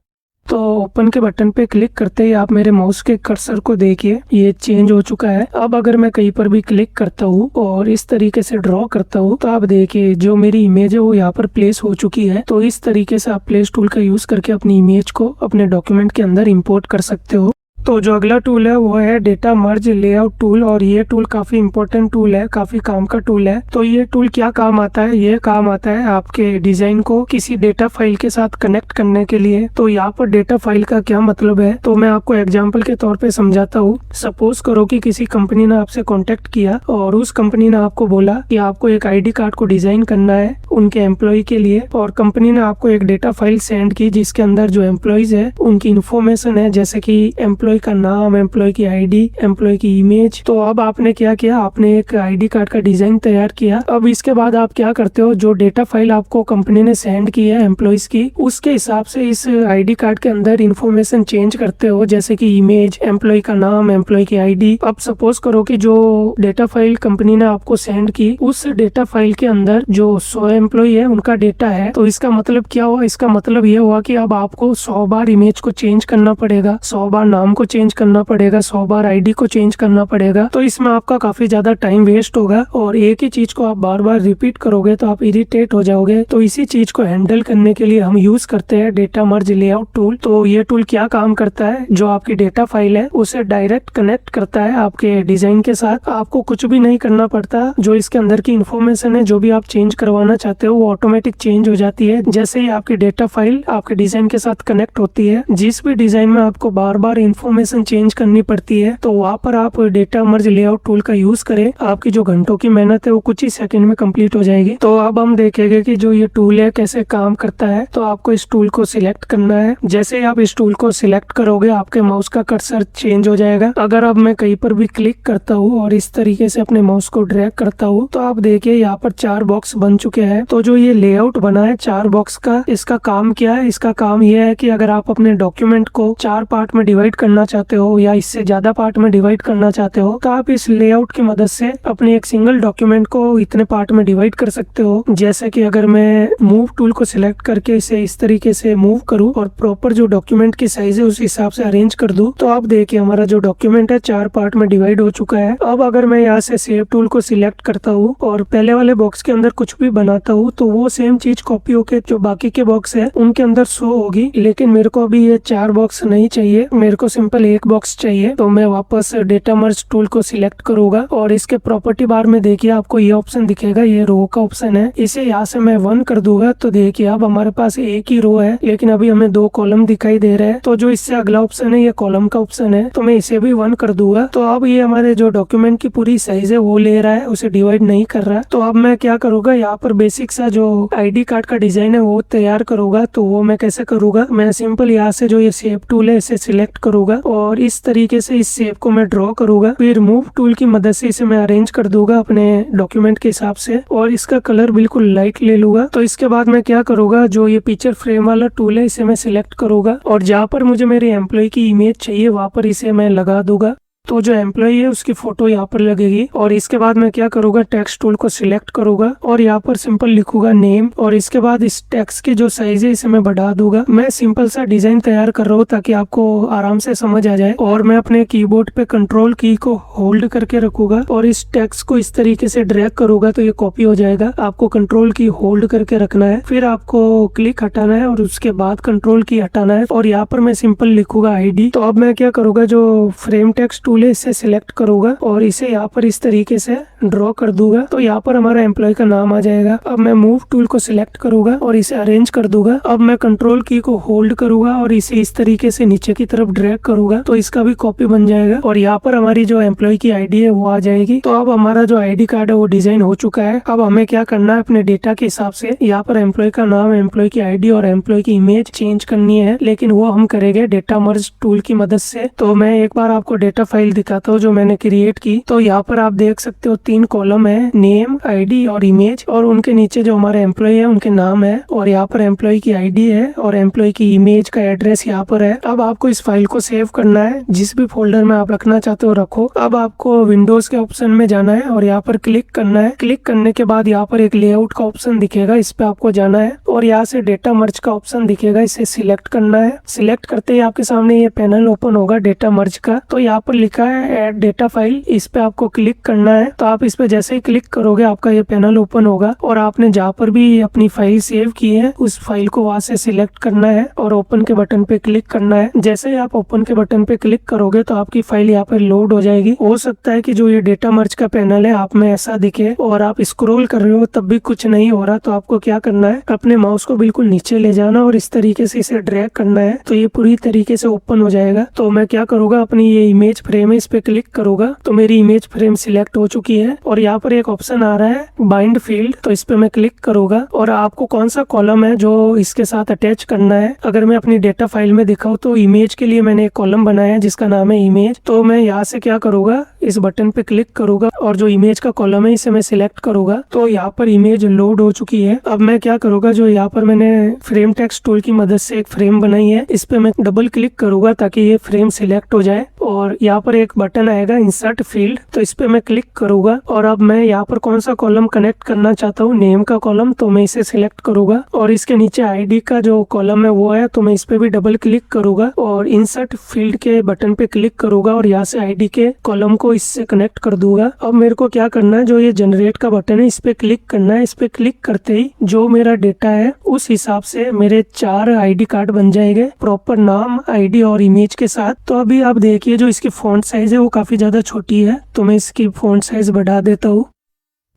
तो ओपन के बटन पे क्लिक करते ही आप मेरे माउस के कर्सर को देखिए ये चेंज हो चुका है। अब अगर मैं कहीं पर भी क्लिक करता हूँ और इस तरीके से ड्रॉ करता हूँ तो आप देखिए जो मेरी इमेज है वो यहाँ पर प्लेस हो चुकी है। तो इस तरीके से आप प्लेस टूल का यूज करके अपनी इमेज को अपने डॉक्यूमेंट के अंदर इंपोर्ट कर सकते हो। तो जो अगला टूल है वो है डेटा मर्ज लेआउट टूल, और ये टूल काफी इंपॉर्टेंट टूल है, काफी काम का टूल है। तो ये टूल क्या काम आता है, ये काम आता है आपके डिजाइन को किसी डेटा फाइल के साथ कनेक्ट करने के लिए। तो यहाँ पर डेटा फाइल का क्या मतलब है, तो मैं आपको एग्जांपल के तौर पे समझाता हूँ। सपोज करो कि किसी कंपनी ने आपसे कॉन्टेक्ट किया और उस कंपनी ने आपको बोला कि आपको एक ID कार्ड को डिजाइन करना है उनके एम्प्लॉय के लिए, और कंपनी ने आपको एक डेटा फाइल सेंड की जिसके अंदर जो एम्प्लॉयज है उनकी इन्फॉर्मेशन है, जैसे कि एम्प्लॉय एम्प्लॉय का नाम, एम्प्लॉय की आईडी, एम्प्लॉय की इमेज। तो अब आपने क्या किया, आपने एक आईडी कार्ड का डिजाइन तैयार किया। अब इसके बाद आप क्या करते हो, जो डेटा फाइल आपको कंपनी ने सेंड की है एम्प्लॉयज की, उसके हिसाब से इस आईडी कार्ड के अंदर इंफॉर्मेशन चेंज करते हो, जैसे कि इमेज, एम्प्लॉय का नाम, एम्प्लॉय की आईडी। अब सपोज करो कि जो डेटा फाइल कंपनी ने आपको सेंड की, उस डेटा फाइल के अंदर जो 100 एम्प्लॉय है उनका डेटा है, तो इसका मतलब क्या हुआ, इसका मतलब ये हुआ कि अब आपको 100 बार इमेज को चेंज करना पड़ेगा, 100 बार नाम को चेंज करना पड़ेगा, 100 बार आईडी को चेंज करना पड़ेगा। तो इसमें आपका काफी ज्यादा टाइम वेस्ट होगा और एक ही चीज को आप बार बार रिपीट करोगे तो आप इरिटेट हो जाओगे। तो इसी चीज को हैंडल करने के लिए हम यूज करते हैं डेटा मर्ज लेआउट टूल। तो ये टूल क्या काम करता है, जो आपकी डेटा फाइल है उसे डायरेक्ट कनेक्ट करता है आपके डिजाइन के साथ। आपको कुछ भी नहीं करना पड़ता, जो इसके अंदर की इंफॉर्मेशन है, जो भी आप चेंज करवाना चाहते हो वो ऑटोमेटिक चेंज हो जाती है जैसे ही आपकी डेटा फाइल आपके डिजाइन के साथ कनेक्ट होती है। जिस भी डिजाइन में आपको बार बार इंफॉर्मेशन चेंज करनी पड़ती है तो वहाँ पर आप डेटा मर्ज लेआउट टूल का यूज करें, आपकी जो घंटों की मेहनत है वो कुछ ही सेकंड में कंप्लीट हो जाएगी। तो अब हम देखेंगे कि जो ये टूल है कैसे काम करता है। तो आपको इस टूल को सिलेक्ट करना है। जैसे ही आप इस टूल को सिलेक्ट करोगे आपके माउस का कर्सर चेंज हो जाएगा। अगर अब मैं कहीं पर भी क्लिक करता हूँ और इस तरीके से अपने माउस को ड्रैग करता हूँ तो आप देखिए यहाँ पर 4 बॉक्स बन चुके हैं। तो जो ये लेआउट बना है 4 बॉक्स का, इसका काम क्या है, इसका काम ये है कि अगर आप अपने डॉक्यूमेंट को 4 पार्ट में डिवाइड करना चाहते हो या इससे ज्यादा पार्ट में डिवाइड करना चाहते हो तो आप इस लेआउट की मदद से अपने एक सिंगल डॉक्यूमेंट को इतने पार्ट में डिवाइड कर सकते हो। जैसे कि अगर मैं मूव टूल को सिलेक्ट करके इसे इस तरीके से मूव करूं और प्रॉपर जो डॉक्यूमेंट की साइज है उस हिसाब से अरेंज कर दूं तो आप देखिए हमारा जो डॉक्यूमेंट है 4 पार्ट में डिवाइड हो चुका है। अब अगर मैं यहाँ से सेव टूल को सिलेक्ट करता हूँ और पहले वाले बॉक्स के अंदर कुछ भी बनाता हूँ तो वो सेम चीज कॉपी होके जो बाकी के बॉक्स है उनके अंदर शो होगी। लेकिन मेरे को अभी ये 4 बॉक्स नहीं चाहिए, मेरे को सिंपल एक बॉक्स चाहिए। तो मैं वापस डेटा मर्ज टूल को सिलेक्ट करूंगा और इसके प्रॉपर्टी बार में देखिए आपको ये ऑप्शन दिखेगा, ये रो का ऑप्शन है। इसे यहाँ से मैं 1 कर दूंगा तो देखिए अब हमारे पास एक ही रो है लेकिन अभी हमें 2 कॉलम दिखाई दे रहे हैं। तो जो इससे अगला ऑप्शन है ये कॉलम का ऑप्शन है, तो मैं इसे भी 1 कर दूंगा। तो अब ये हमारे जो डॉक्यूमेंट की पूरी साइज है वो ले रहा है, उसे डिवाइड नहीं कर रहा। तो अब मैं क्या करूंगा, यहाँ पर बेसिक सा जो आईडी कार्ड का डिजाइन है वो तैयार करूंगा। तो वो मैं कैसे करूंगा, मैं सिंपल यहाँ से जो ये शेप टूल है इसे सिलेक्ट करूंगा और इस तरीके से इस शेप को मैं ड्रॉ करूंगा। फिर मूव टूल की मदद से इसे मैं अरेंज कर दूंगा अपने डॉक्यूमेंट के हिसाब से और इसका कलर बिल्कुल लाइट ले लूंगा। तो इसके बाद मैं क्या करूंगा, जो ये पिक्चर फ्रेम वाला टूल है इसे मैं सिलेक्ट करूंगा और जहाँ पर मुझे मेरे एम्प्लॉय की इमेज चाहिए वहां पर इसे मैं लगा दूंगा। तो जो एम्प्लॉय है उसकी फोटो यहाँ पर लगेगी और इसके बाद मैं क्या करूंगा, टेक्स्ट टूल को सिलेक्ट करूंगा और यहाँ पर सिंपल लिखूंगा नेम और इसके बाद इस टेक्स्ट की जो साइज है इसे मैं बढ़ा दूंगा। मैं सिंपल सा डिजाइन तैयार कर रहा हूँ ताकि आपको आराम से समझ आ जाए और मैं अपने कीबोर्ड पे कंट्रोल की को होल्ड करके रखूंगा और इस टेक्स्ट को इस तरीके से ड्रैग करूंगा तो ये कॉपी हो जाएगा। आपको कंट्रोल की होल्ड करके रखना है, फिर आपको क्लिक हटाना है और उसके बाद कंट्रोल की हटाना है और यहाँ पर मैं सिंपल लिखूंगा आईडी। तो अब मैं क्या करूंगा, जो फ्रेम टेक्स्ट टूल है इसे सिलेक्ट करूंगा और इसे यहाँ पर इस तरीके से ड्रॉ कर दूंगा। तो यहाँ पर हमारा एम्प्लॉय का नाम आ जाएगा। अब मैं मूव टूल को सिलेक्ट करूंगा और इसे अरेंज कर दूंगा। अब मैं कंट्रोल की को होल्ड करूंगा और इसे इस तरीके से नीचे की तरफ ड्रैग करूंगा तो इसका भी कॉपी बन जाएगा और यहाँ पर हमारी जो एम्प्लॉय की आईडी है वो आ जाएगी। तो अब हमारा जो आईडी कार्ड है वो डिजाइन हो चुका है। अब हमें क्या करना है, अपने डेटा के हिसाब से यहाँ पर एम्प्लॉय का नाम, एम्प्लॉय की आईडी और एम्प्लॉय की इमेज चेंज करनी है, लेकिन वो हम करेंगे डेटा मर्ज टूल की मदद से। तो मैं एक बार आपको डेटा फाइल दिखाता हूँ जो मैंने क्रिएट की। तो यहाँ पर आप देख सकते हो 3 कॉलम है, नेम, आईडी और इमेज, और उनके नीचे जो हमारे एम्प्लॉय है उनके नाम है और यहाँ पर एम्प्लॉय की आईडी है और एम्प्लॉय की इमेज का एड्रेस यहाँ पर है। अब आपको इस फाइल को सेव करना है, जिस भी फोल्डर में आप रखना चाहते हो रखो। अब आपको विंडोज के ऑप्शन में जाना है और यहाँ पर क्लिक करना है। क्लिक करने के बाद यहाँ पर एक लेआउट का ऑप्शन दिखेगा, इस पे आपको जाना है और यहाँ से डेटा मर्ज का ऑप्शन दिखेगा, इसे सिलेक्ट करना है। सिलेक्ट करते ही आपके सामने ये पैनल ओपन होगा डेटा मर्ज का। तो यहाँ पर लिखा है ऐड डेटा फाइल, इस पे आपको क्लिक करना है। तो आप इस पे जैसे ही क्लिक करोगे आपका ये पैनल ओपन होगा और आपने जहाँ पर भी अपनी फाइल सेव की है उस फाइल को वहां से सिलेक्ट करना है और ओपन के बटन पे क्लिक करना है। जैसे ही आप ओपन के बटन पे क्लिक करोगे तो आपकी फाइल यहाँ पर लोड हो जाएगी। हो सकता है कि जो ये डेटा मर्ज का पैनल है आप में ऐसा दिखे और आप स्क्रॉल कर रहे हो तब भी कुछ नहीं हो रहा, तो आपको क्या करना है, अपने माउस को बिल्कुल नीचे ले जाना और इस तरीके से इसे ड्रैग करना है तो ये पूरी तरीके से ओपन हो जाएगा। तो मैं क्या करूंगा, अपनी ये इमेज फ्रेम फ्रेम है इस पे क्लिक करूंगा तो मेरी इमेज फ्रेम सिलेक्ट हो चुकी है और यहाँ पर एक ऑप्शन आ रहा है बाइंड फील्ड, तो इस पे मैं क्लिक करूंगा और आपको कौन सा कॉलम है जो इसके साथ अटैच करना है। अगर मैं अपनी डेटा फाइल में दिखाऊं तो इमेज के लिए मैंने एक कॉलम बनाया है जिसका नाम है इमेज। तो मैं यहाँ से क्या करूंगा, इस बटन पे क्लिक करूंगा और जो इमेज का कॉलम है इसे मैं सिलेक्ट करूंगा। तो यहाँ पर इमेज लोड हो चुकी है। अब मैं क्या करूंगा, जो यहाँ पर मैंने फ्रेम टेक्स्ट टूल की मदद से एक फ्रेम बनाई है इस पे मैं डबल क्लिक करूंगा ताकि ये फ्रेम सिलेक्ट हो जाए और यहाँ पर एक बटन आएगा इंसर्ट फील्ड, तो इस पे मैं क्लिक करूंगा और अब मैं यहाँ पर कौन सा कॉलम कनेक्ट करना चाहता हूँ, नेम का कॉलम, तो मैं इसे सिलेक्ट करूंगा और इसके नीचे आईडी का जो कॉलम है वो है तो मैं इस पे भी डबल क्लिक करूंगा और इंसर्ट फील्ड के बटन पे क्लिक करूंगा और यहाँ से आईडी के कॉलम को इससे कनेक्ट कर दूंगा। अब मेरे को क्या करना है, जो ये जनरेट का बटन है इस पे क्लिक करना है। इस पे क्लिक करते ही जो मेरा डेटा है उस हिसाब से मेरे 4 आईडी कार्ड बन जाएंगे, प्रॉपर नाम, आईडी और इमेज के साथ। तो अभी आप देखिए जो इसकी फॉन्ट साइज है वो काफी ज्यादा छोटी है, तो मैं इसकी फॉन्ट साइज बढ़ा देता हूँ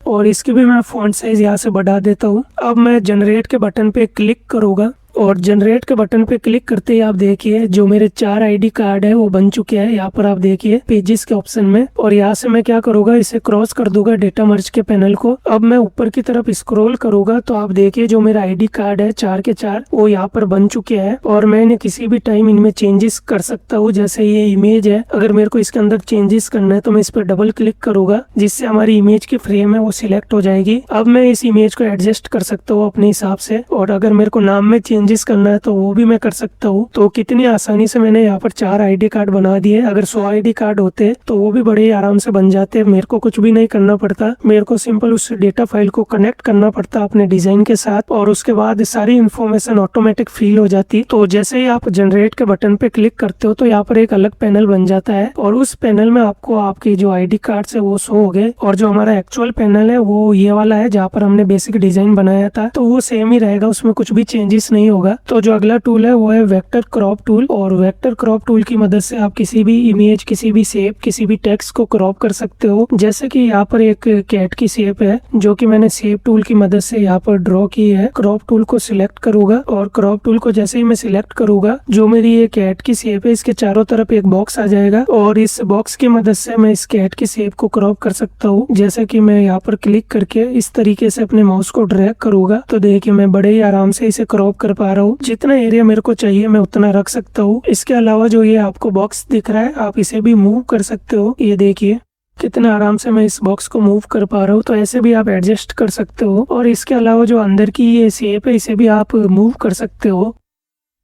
और इसकी भी मैं फॉन्ट साइज यहाँ से बढ़ा देता हूँ। अब मैं जनरेट के बटन पे क्लिक करूंगा और जनरेट के बटन पे क्लिक करते ही आप देखिए जो मेरे 4 आईडी कार्ड है वो बन चुके हैं। यहाँ पर आप देखिए पेजेस के ऑप्शन में, और यहाँ से मैं क्या करूंगा, इसे क्रॉस कर दूंगा डेटा मर्ज के पैनल को। अब मैं ऊपर की तरफ स्क्रॉल करूंगा तो आप देखिए जो मेरा आईडी कार्ड है 4 के 4 वो यहाँ पर बन चुके हैं और मैं इन्हें किसी भी टाइम इनमें चेंजेस कर सकता हूँ। जैसे ये इमेज है, अगर मेरे को इसके अंदर चेंजेस करना है तो मैं इस पर डबल क्लिक करूंगा जिससे हमारी इमेज की फ्रेम है वो सिलेक्ट हो जाएगी। अब मैं इस इमेज को एडजस्ट कर सकता हूँ अपने हिसाब से, और अगर मेरे को नाम में चेंजेस करना है तो वो भी मैं कर सकता हूँ। तो कितनी आसानी से मैंने यहाँ पर 4 आईडी कार्ड बना दिए। अगर 100 आईडी कार्ड होते तो वो भी बड़े आराम से बन जाते, मेरे को कुछ भी नहीं करना पड़ता। मेरे को सिंपल उस डेटा फाइल को कनेक्ट करना पड़ता अपने डिजाइन के साथ और उसके बाद सारी इन्फॉर्मेशन ऑटोमेटिक फिल हो जाती। तो जैसे ही आप जनरेट के बटन पे क्लिक करते हो तो यहाँ पर एक अलग पैनल बन जाता है और उस पैनल में आपको आपकी जो आईडी कार्ड है वो शो हो गए, और जो हमारा एक्चुअल पैनल है वो ये वाला है जहाँ पर हमने बेसिक डिजाइन बनाया था, तो वो सेम ही रहेगा, उसमें कुछ भी चेंजेस नहीं होगा। तो जो अगला टूल है वो है वेक्टर क्रॉप टूल, और वेक्टर क्रॉप टूल की मदद से आप किसी भी इमेज, किसी भी शेप, किसी भी टेक्स्ट को क्रॉप कर सकते हो। जैसे कि यहाँ पर एक कैट की शेप है जो कि मैंने शेप टूल की मदद से यहाँ पर ड्रॉ की है। क्रॉप टूल को सिलेक्ट करूंगा और क्रॉप टूल को जैसे ही मैं सिलेक्ट करूंगा जो मेरी ये कैट की शेप है इसके चारों तरफ एक बॉक्स आ जाएगा और इस बॉक्स की मदद से मैं इस कैट की शेप को क्रॉप कर सकता हूँ। जैसे कि मैं यहाँ पर क्लिक करके इस तरीके से अपने माउस को ड्रैग करूंगा तो देखिए मैं बड़े ही आराम से इसे क्रॉप कर पा रहा हूँ। जितना एरिया मेरे को चाहिए मैं उतना रख सकता हूँ। इसके अलावा जो ये आपको बॉक्स दिख रहा है आप इसे भी मूव कर सकते हो। ये देखिए कितना आराम से मैं इस बॉक्स को मूव कर पा रहा हूँ, तो ऐसे भी आप एडजस्ट कर सकते हो। और इसके अलावा जो अंदर की ये शेप है इसे भी आप मूव कर सकते हो।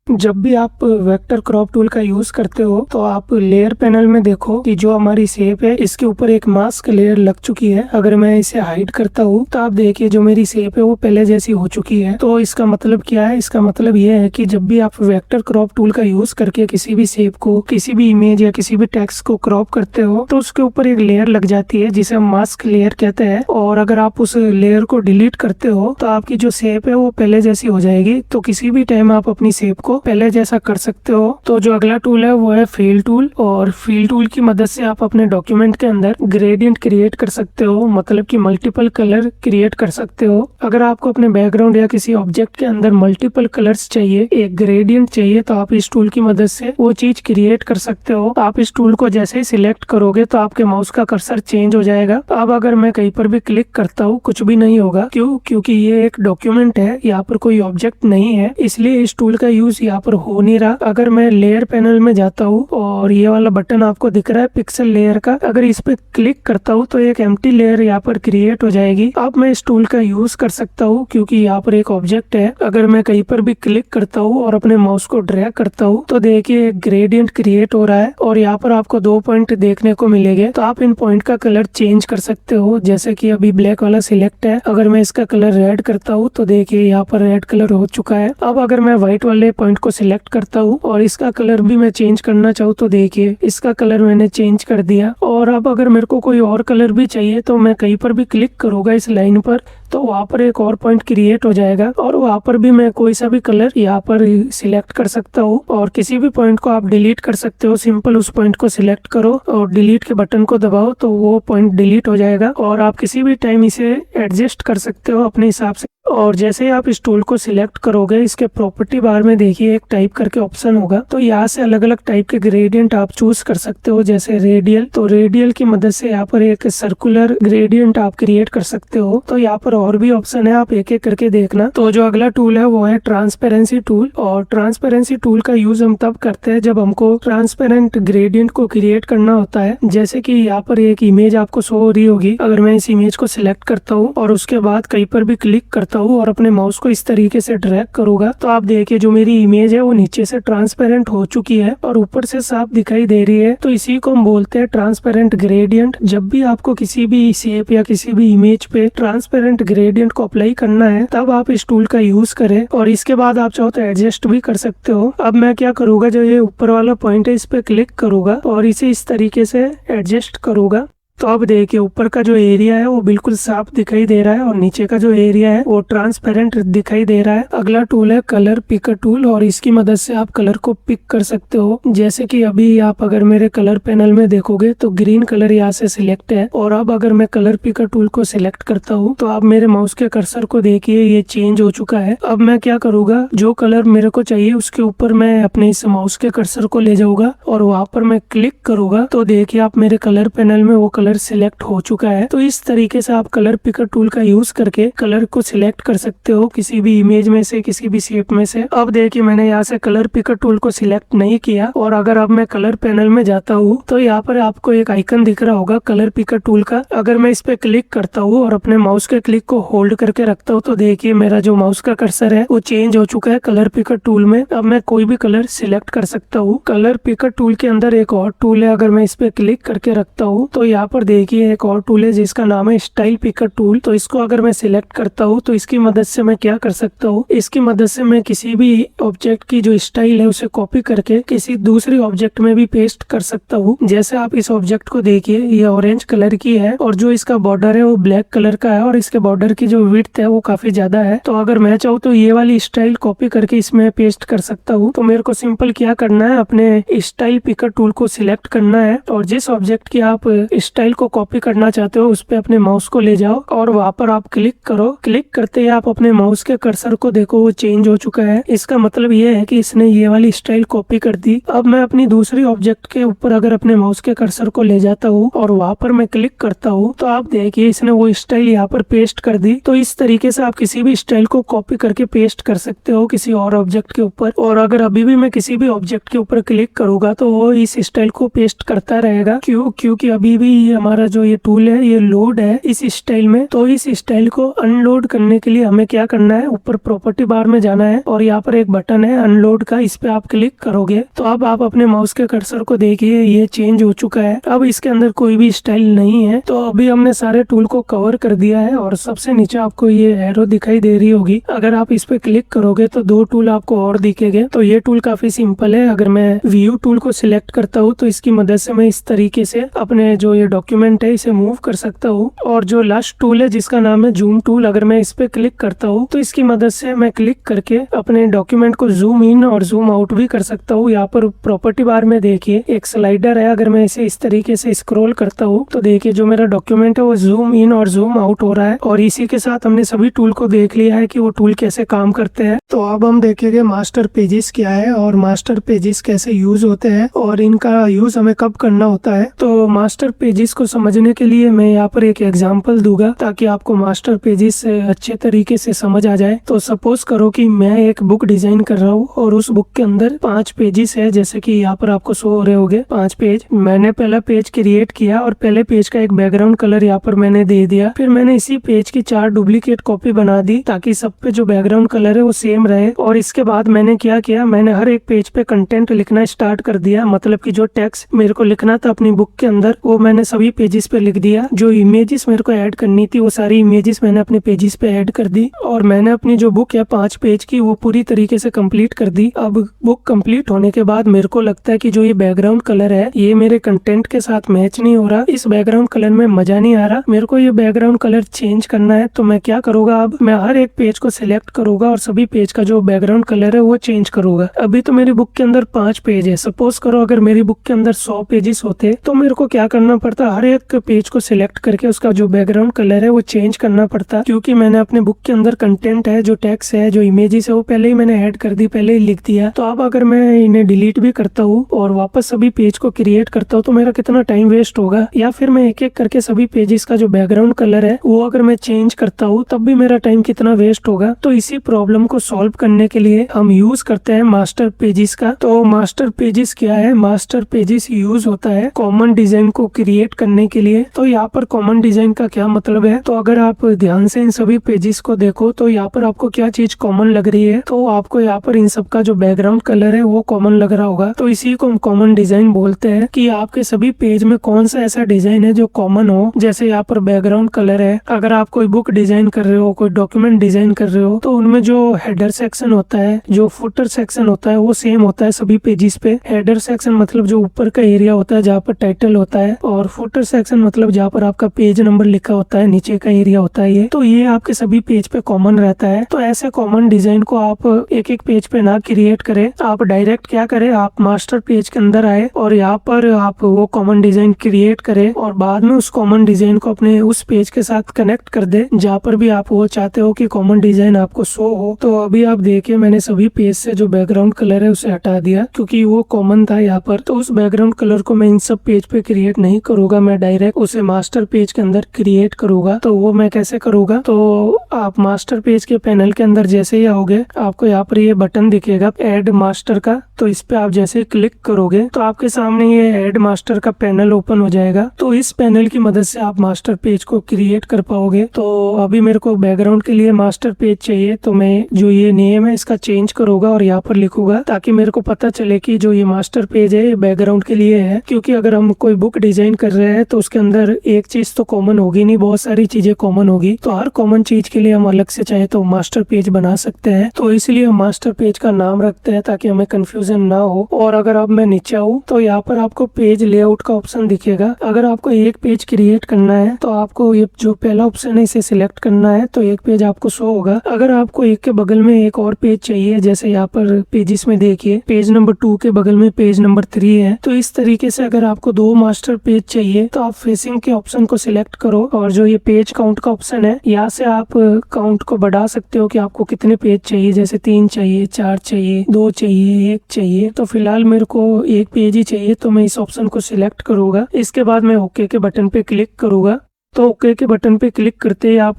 जब भी आप वेक्टर क्रॉप टूल का यूज करते हो तो आप लेयर पैनल में देखो कि जो हमारी शेप है इसके ऊपर एक मास्क लेयर लग चुकी है। अगर मैं इसे हाइड करता हूँ तो आप देखिए जो मेरी शेप है वो पहले जैसी हो चुकी है। तो इसका मतलब क्या है, इसका मतलब ये है कि जब भी आप वेक्टर क्रॉप टूल का यूज करके किसी भी शेप को, किसी भी इमेज या किसी भी टेक्स्ट को क्रॉप करते हो तो उसके ऊपर एक लेयर लग जाती है जिसे हम मास्क लेयर कहते हैं। और अगर आप उस लेयर को डिलीट करते हो तो आपकी जो शेप है वो पहले जैसी हो जाएगी। तो किसी भी टाइम आप अपनी शेप को पहले जैसा कर सकते हो। तो जो अगला टूल है वो है फिल टूल, और फिल टूल की मदद से आप अपने डॉक्यूमेंट के अंदर ग्रेडियंट क्रिएट कर सकते हो, मतलब कि मल्टीपल कलर क्रिएट कर सकते हो। अगर आपको अपने बैकग्राउंड या किसी ऑब्जेक्ट के अंदर मल्टीपल कलर्स चाहिए, एक ग्रेडियंट चाहिए, तो आप इस टूल की मदद से वो चीज क्रिएट कर सकते हो। आप इस टूल को जैसे ही सिलेक्ट करोगे तो आपके माउस का कर्सर चेंज हो जाएगा। अब अगर मैं कहीं पर भी क्लिक करता हूँ कुछ भी नहीं होगा। क्यों? क्योंकि ये एक डॉक्यूमेंट है, यहाँ पर कोई ऑब्जेक्ट नहीं है, इसलिए इस टूल का यूज यहाँ पर हो नहीं रहा। अगर मैं लेयर पैनल में जाता हूँ और ये वाला बटन आपको दिख रहा है पिक्सल लेयर का, अगर इस पे क्लिक करता हूँ तो एक एम्प्टी लेयर यहाँ पर क्रिएट हो जाएगी। अब मैं इस टूल का यूज कर सकता हूँ क्योंकि यहाँ पर एक ऑब्जेक्ट है। अगर मैं कहीं पर भी क्लिक करता हूँ और अपने माउस को ड्रैग करता हूँ तो देखिए एक ग्रेडियंट क्रिएट हो रहा है और यहाँ पर आपको 2 पॉइंट देखने को मिलेंगे। तो आप इन पॉइंट का कलर चेंज कर सकते हो। जैसे कि अभी ब्लैक वाला सिलेक्ट है, अगर मैं इसका कलर रेड करता हूँ तो देखिए यहाँ पर रेड कलर हो चुका है। अब अगर मैं व्हाइट वाले पॉइंट को सिलेक्ट करता हूँ और इसका कलर भी मैं चेंज करना चाहूँ तो देखिए इसका कलर मैंने चेंज कर दिया। और अब अगर मेरे को कोई और कलर भी चाहिए तो मैं कहीं पर भी क्लिक करूंगा इस लाइन पर तो वहाँ पर एक और पॉइंट क्रिएट हो जाएगा और वहाँ पर भी मैं कोई सा भी कलर यहाँ पर सिलेक्ट कर सकता हूँ और किसी भी पॉइंट को आप डिलीट कर सकते हो। सिंपल उस पॉइंट को सिलेक्ट करो और डिलीट के बटन को दबाओ तो वो पॉइंट डिलीट हो जाएगा और आप किसी भी टाइम इसे एडजस्ट कर सकते हो अपने हिसाब से। और जैसे ही आप इस टूल को सिलेक्ट करोगे, इसके प्रॉपर्टी बार में देखिए एक टाइप करके ऑप्शन होगा, तो यहाँ से अलग अलग टाइप के ग्रेडियंट आप चूज कर सकते हो। जैसे रेडियल, तो रेडियल की मदद से यहाँ पर एक सर्कुलर ग्रेडियंट आप क्रिएट कर सकते हो। तो यहाँ पर और भी ऑप्शन है, आप एक एक करके देखना। तो जो अगला टूल है वो है ट्रांसपेरेंसी टूल। और ट्रांसपेरेंसी टूल का यूज हम तब करते हैं जब हमको ट्रांसपेरेंट ग्रेडियंट को क्रिएट करना होता है। जैसे कि यहाँ पर एक इमेज आपको शो हो रही होगी, अगर मैं इस इमेज को सिलेक्ट करता हूँ और उसके बाद कहीं पर भी क्लिक करता हूँ और अपने माउस को इस तरीके से ड्रैग करूंगा, तो आप देखिए जो मेरी इमेज है वो नीचे से ट्रांसपेरेंट हो चुकी है और ऊपर से साफ दिखाई दे रही है। तो इसी को हम बोलते हैं ट्रांसपेरेंट ग्रेडियंट। जब भी आपको किसी भी शेप या किसी भी इमेज पे ट्रांसपेरेंट ग्रेडियंट को अप्लाई करना है, तब आप इस टूल का यूज करें और इसके बाद आप चाहो तो एडजस्ट भी कर सकते हो। अब मैं क्या करूंगा, जो ये ऊपर वाला पॉइंट है इस पे क्लिक करूंगा और इसे इस तरीके से एडजस्ट करूंगा। तो अब देखिए ऊपर का जो एरिया है वो बिल्कुल साफ दिखाई दे रहा है और नीचे का जो एरिया है वो ट्रांसपेरेंट दिखाई दे रहा है। अगला टूल है कलर पिकर टूल और इसकी मदद से आप कलर को पिक कर सकते हो। जैसे कि अभी आप अगर मेरे कलर पैनल में देखोगे तो ग्रीन कलर यहाँ से सिलेक्ट है और अब अगर मैं कलर पिकर टूल को सिलेक्ट करता हूँ तो आप मेरे माउस के कर्सर को देखिए ये चेंज हो चुका है। अब मैं क्या करूंगा, जो कलर मेरे को चाहिए उसके ऊपर मैं अपने इस माउस के कर्सर को ले जाऊंगा और वहां पर मैं क्लिक करूंगा तो देखिए आप मेरे कलर पैनल में वो कलर सिलेक्ट हो चुका है। तो इस तरीके से आप कलर पिकर टूल का यूज करके कलर को सिलेक्ट कर सकते हो किसी भी इमेज में से, किसी भी शेप में से। अब देखिए मैंने यहाँ से कलर पिकर टूल को सिलेक्ट नहीं किया और अगर अब मैं कलर पैनल में जाता हूँ तो यहाँ पर आपको एक आइकन दिख रहा होगा कलर पिकर टूल का। अगर मैं इस पे क्लिक करता हूँ और अपने माउस के क्लिक को होल्ड करके रखता हूँ तो देखिए मेरा जो माउस का कर्सर है वो चेंज हो चुका है कलर पिकर टूल में। अब मैं कोई भी कलर सिलेक्ट कर सकता हूँ। कलर पिकर टूल के अंदर एक और टूल है, अगर मैं इस पे क्लिक करके रखता हूँ तो यहाँ पर देखिए एक और टूल है जिसका नाम है स्टाइल पिकर टूल। तो इसको अगर मैं सिलेक्ट करता हूँ तो इसकी मदद से मैं क्या कर सकता हूँ, इसकी मदद से मैं किसी भी ऑब्जेक्ट की जो स्टाइल है उसे कॉपी करके किसी दूसरे ऑब्जेक्ट में भी पेस्ट कर सकता हूँ। जैसे आप इस ऑब्जेक्ट को देखिए, ये ऑरेंज कलर की है और जो इसका बॉर्डर है वो ब्लैक कलर का है और इसके बॉर्डर की जो विड्थ है वो काफी ज्यादा है। तो अगर मैं चाहूँ तो ये वाली स्टाइल कॉपी करके इसमें पेस्ट कर सकता हूँ। तो मेरे को सिंपल क्या करना है, अपने स्टाइल पिकर टूल को सिलेक्ट करना है और जिस ऑब्जेक्ट की आप स्टाइल को कॉपी करना चाहते हो उस पे अपने माउस को ले जाओ और वहां पर आप क्लिक करो। क्लिक करते ही आप अपने माउस के कर्सर को देखो वो चेंज हो चुका है। इसका मतलब ये है कि इसने ये वाली स्टाइल कॉपी कर दी। अब मैं अपनी दूसरी ऑब्जेक्ट के ऊपर अगर अपने माउस के कर्सर को ले जाता हूँ और वहां पर मैं क्लिक करता हूँ तो आप देखिए इसने वो स्टाइल यहाँ पर पेस्ट कर दी। तो इस तरीके से आप किसी भी स्टाइल को कॉपी करके पेस्ट कर सकते हो किसी और ऑब्जेक्ट के ऊपर। और अगर अभी भी मैं किसी भी ऑब्जेक्ट के ऊपर क्लिक करूंगा तो वो इस स्टाइल को पेस्ट करता रहेगा। क्योंकि अभी भी हमारा जो ये टूल है ये लोड है इस स्टाइल में। तो इस स्टाइल को अनलोड करने के लिए हमें क्या करना है, ऊपर प्रॉपर्टी बार में जाना है और यहाँ पर एक बटन है अनलोड का, इस पे आप क्लिक करोगे तो अब आप अपने माउस के कर्सर को देखिए ये चेंज हो चुका है। अब इसके अंदर कोई भी स्टाइल नहीं है। तो अभी हमने सारे टूल को कवर कर दिया है और सबसे नीचे आपको ये एरो दिखाई दे रही होगी, अगर आप इस पे क्लिक करोगे तो दो टूल आपको और दिखेंगे। तो ये टूल काफी सिंपल है। अगर मैं व्यू टूल को सिलेक्ट करता हूँ तो इसकी मदद से मैं इस तरीके से अपने जो ये डॉक्यूमेंट है इसे मूव कर सकता हूँ। और जो लास्ट टूल है जिसका नाम है जूम टूल, अगर मैं इस पे क्लिक करता हूँ तो इसकी मदद से मैं क्लिक करके अपने डॉक्यूमेंट को जूम इन और जूम आउट भी कर सकता हूँ। यहाँ पर प्रॉपर्टी बार में देखिए एक स्लाइडर है, अगर मैं इसे इस तरीके से स्क्रॉल करता हूँ तो देखिए जो मेरा डॉक्यूमेंट है वो जूम इन और जूम आउट हो रहा है। और इसी के साथ हमने सभी टूल को देख लिया है कि वो टूल कैसे काम करते हैं। तो अब हम देखेंगे मास्टर पेजेस क्या है और मास्टर पेजेस कैसे यूज होते हैं और इनका यूज हमें कब करना होता है। तो मास्टर पेजेस को समझने के लिए मैं यहाँ पर एक एग्जांपल दूंगा ताकि आपको मास्टर पेजेस अच्छे तरीके से समझ आ जाए। तो सपोज करो कि मैं एक बुक डिजाइन कर रहा हूँ और उस बुक के अंदर 5 पेजेस है, जैसे कि यहाँ पर आपको शो हो रहे होंगे 5 पेज। मैंने पहला पेज क्रिएट किया और पहले पेज का एक बैकग्राउंड कलर यहाँ पर मैंने दे दिया। फिर मैंने इसी पेज की 4 डुप्लीकेट कॉपी बना दी ताकि सब पे जो बैकग्राउंड कलर है वो सेम रहे। और इसके बाद मैंने क्या किया, मैंने हर एक पेज पे कंटेंट लिखना स्टार्ट कर दिया। मतलब कि जो टेक्स्ट मेरे को लिखना था अपनी बुक के अंदर वो मैंने सब सभी पेजेस पे लिख दिया। जो इमेजेस मेरे को ऐड करनी थी वो सारी इमेजेस मैंने अपने पेजेस पे ऐड कर दी और मैंने अपनी जो बुक है 5 पेज की वो पूरी तरीके से कंप्लीट कर दी। अब बुक कंप्लीट होने के बाद मेरे को लगता है कि जो ये बैकग्राउंड कलर है ये मेरे कंटेंट के साथ मैच नहीं हो रहा, इस बैकग्राउंड कलर में मजा नहीं आ रहा, मेरे को ये बैकग्राउंड कलर चेंज करना है। तो मैं क्या करूंगा, अब मैं हर एक पेज को सिलेक्ट करूंगा और सभी पेज का जो बैकग्राउंड कलर है वो चेंज करूंगा। अभी तो मेरी बुक के अंदर 5 पेज है, सपोज करो अगर मेरी बुक के अंदर 100 पेजेस होते तो मेरे को क्या करना पड़ता, हर एक पेज को सिलेक्ट करके उसका जो बैकग्राउंड कलर है वो चेंज करना पड़ता, क्योंकि मैंने अपने बुक के अंदर कंटेंट है, जो टेक्स्ट है, जो इमेजेस है वो पहले ही मैंने ऐड कर दी, पहले ही लिख दिया। तो अब अगर मैं इन्हें डिलीट भी करता हूँ और वापस सभी पेज को क्रिएट करता हूँ तो मेरा कितना टाइम वेस्ट होगा, या फिर मैं एक एक करके सभी पेजेस का जो बैकग्राउंड कलर है वो अगर मैं चेंज करता हूँ तब भी मेरा टाइम कितना वेस्ट होगा। तो इसी प्रॉब्लम को सॉल्व करने के लिए हम यूज करते हैं मास्टर पेजेस का। तो मास्टर पेजेस क्या है, मास्टर पेजेस यूज होता है कॉमन डिजाइन को क्रिएट करने के लिए। तो यहाँ पर कॉमन डिजाइन का क्या मतलब है, तो अगर आप ध्यान से इन सभी पेजेस को देखो तो यहाँ पर आपको क्या चीज कॉमन लग रही है, तो आपको यहाँ पर इन सब का जो बैकग्राउंड कलर है वो कॉमन लग रहा होगा। तो इसी को हम कॉमन डिजाइन बोलते हैं कि आपके सभी पेज में कौन सा ऐसा डिजाइन है जो कॉमन हो। जैसे यहाँ पर बैकग्राउंड कलर है, अगर आप कोई बुक डिजाइन कर रहे हो, कोई डॉक्यूमेंट डिजाइन कर रहे हो तो उनमें जो हेडर सेक्शन होता है, जो फुटर सेक्शन होता है वो सेम होता है सभी पेजेस पे। हेडर सेक्शन मतलब जो ऊपर का एरिया होता है जहाँ पर टाइटल होता है, और फुटर सेक्शन मतलब जहाँ पर आपका पेज नंबर लिखा होता है, नीचे का एरिया होता है ये। तो ये आपके सभी पेज पे कॉमन रहता है। तो ऐसे कॉमन डिजाइन को आप एक एक पेज पे ना क्रिएट करें, आप डायरेक्ट क्या करें, आप मास्टर पेज के अंदर आए और यहाँ पर आप वो कॉमन डिजाइन क्रिएट करें और बाद में उस कॉमन डिजाइन को अपने उस पेज के साथ कनेक्ट कर दे जहाँ पर भी आप वो चाहते हो कि कॉमन डिजाइन आपको शो हो। तो अभी आप देखिए मैंने सभी पेज से जो बैकग्राउंड कलर है उसे हटा दिया क्योंकि वो कॉमन था यहाँ पर। तो उस बैकग्राउंड कलर को मैं इन सब पेज पे क्रिएट नहीं करूंगा, मैं डायरेक्ट उसे मास्टर पेज के अंदर क्रिएट करूंगा। तो वो मैं कैसे करूंगा, तो आप मास्टर पेज के पैनल के अंदर जैसे ही आओगे आपको यहाँ पर ये बटन दिखेगा ऐड मास्टर का, तो इस पे आप जैसे क्लिक करोगे तो आपके सामने ये ऐड मास्टर का पैनल ओपन हो जाएगा। तो इस पैनल की मदद से आप मास्टर पेज को क्रिएट कर पाओगे। तो अभी मेरे को बैकग्राउंड के लिए मास्टर पेज चाहिए, तो मैं जो ये नेम है इसका चेंज करूंगा और यहाँ पर लिखूंगा ताकि मेरे को पता चले कि जो ये मास्टर पेज है ये बैकग्राउंड के लिए है। क्योंकि अगर हम कोई बुक डिजाइन कर रहे हैं तो उसके अंदर एक चीज तो कॉमन होगी नहीं, बहुत सारी चीजें कॉमन होगी। तो हर कॉमन चीज के लिए हम अलग से चाहे तो मास्टर पेज बना सकते हैं। तो इसलिए हम मास्टर पेज का नाम रखते हैं ताकि हमें कंफ्यूजन ना हो। और अगर अब मैं नीचे आऊँ तो यहाँ पर आपको पेज लेआउट का ऑप्शन दिखेगा। अगर आपको एक पेज क्रिएट करना है तो आपको ये जो पहला ऑप्शन है इसे सिलेक्ट करना है, तो एक पेज आपको शो होगा। अगर आपको एक के बगल में एक और पेज चाहिए, जैसे यहाँ पर पेजेस में देखिए पेज नंबर 2 के बगल में पेज नंबर 3 है, तो इस तरीके से अगर आपको 2 मास्टर पेज चाहिए तो आप फेसिंग के ऑप्शन को सिलेक्ट करो और जो ये पेज काउंट का ऑप्शन है यहाँ से आप काउंट को बढ़ा सकते हो कि आपको कितने पेज चाहिए, जैसे 3 चाहिए, 4 चाहिए, 2 चाहिए, 1 चाहिए। तो फिलहाल मेरे को एक पेज ही चाहिए तो मैं इस ऑप्शन को सिलेक्ट करूंगा। इसके बाद मैं ओके के बटन पे क्लिक करूंगा। तो ओके के बटन पे क्लिक करते ही आप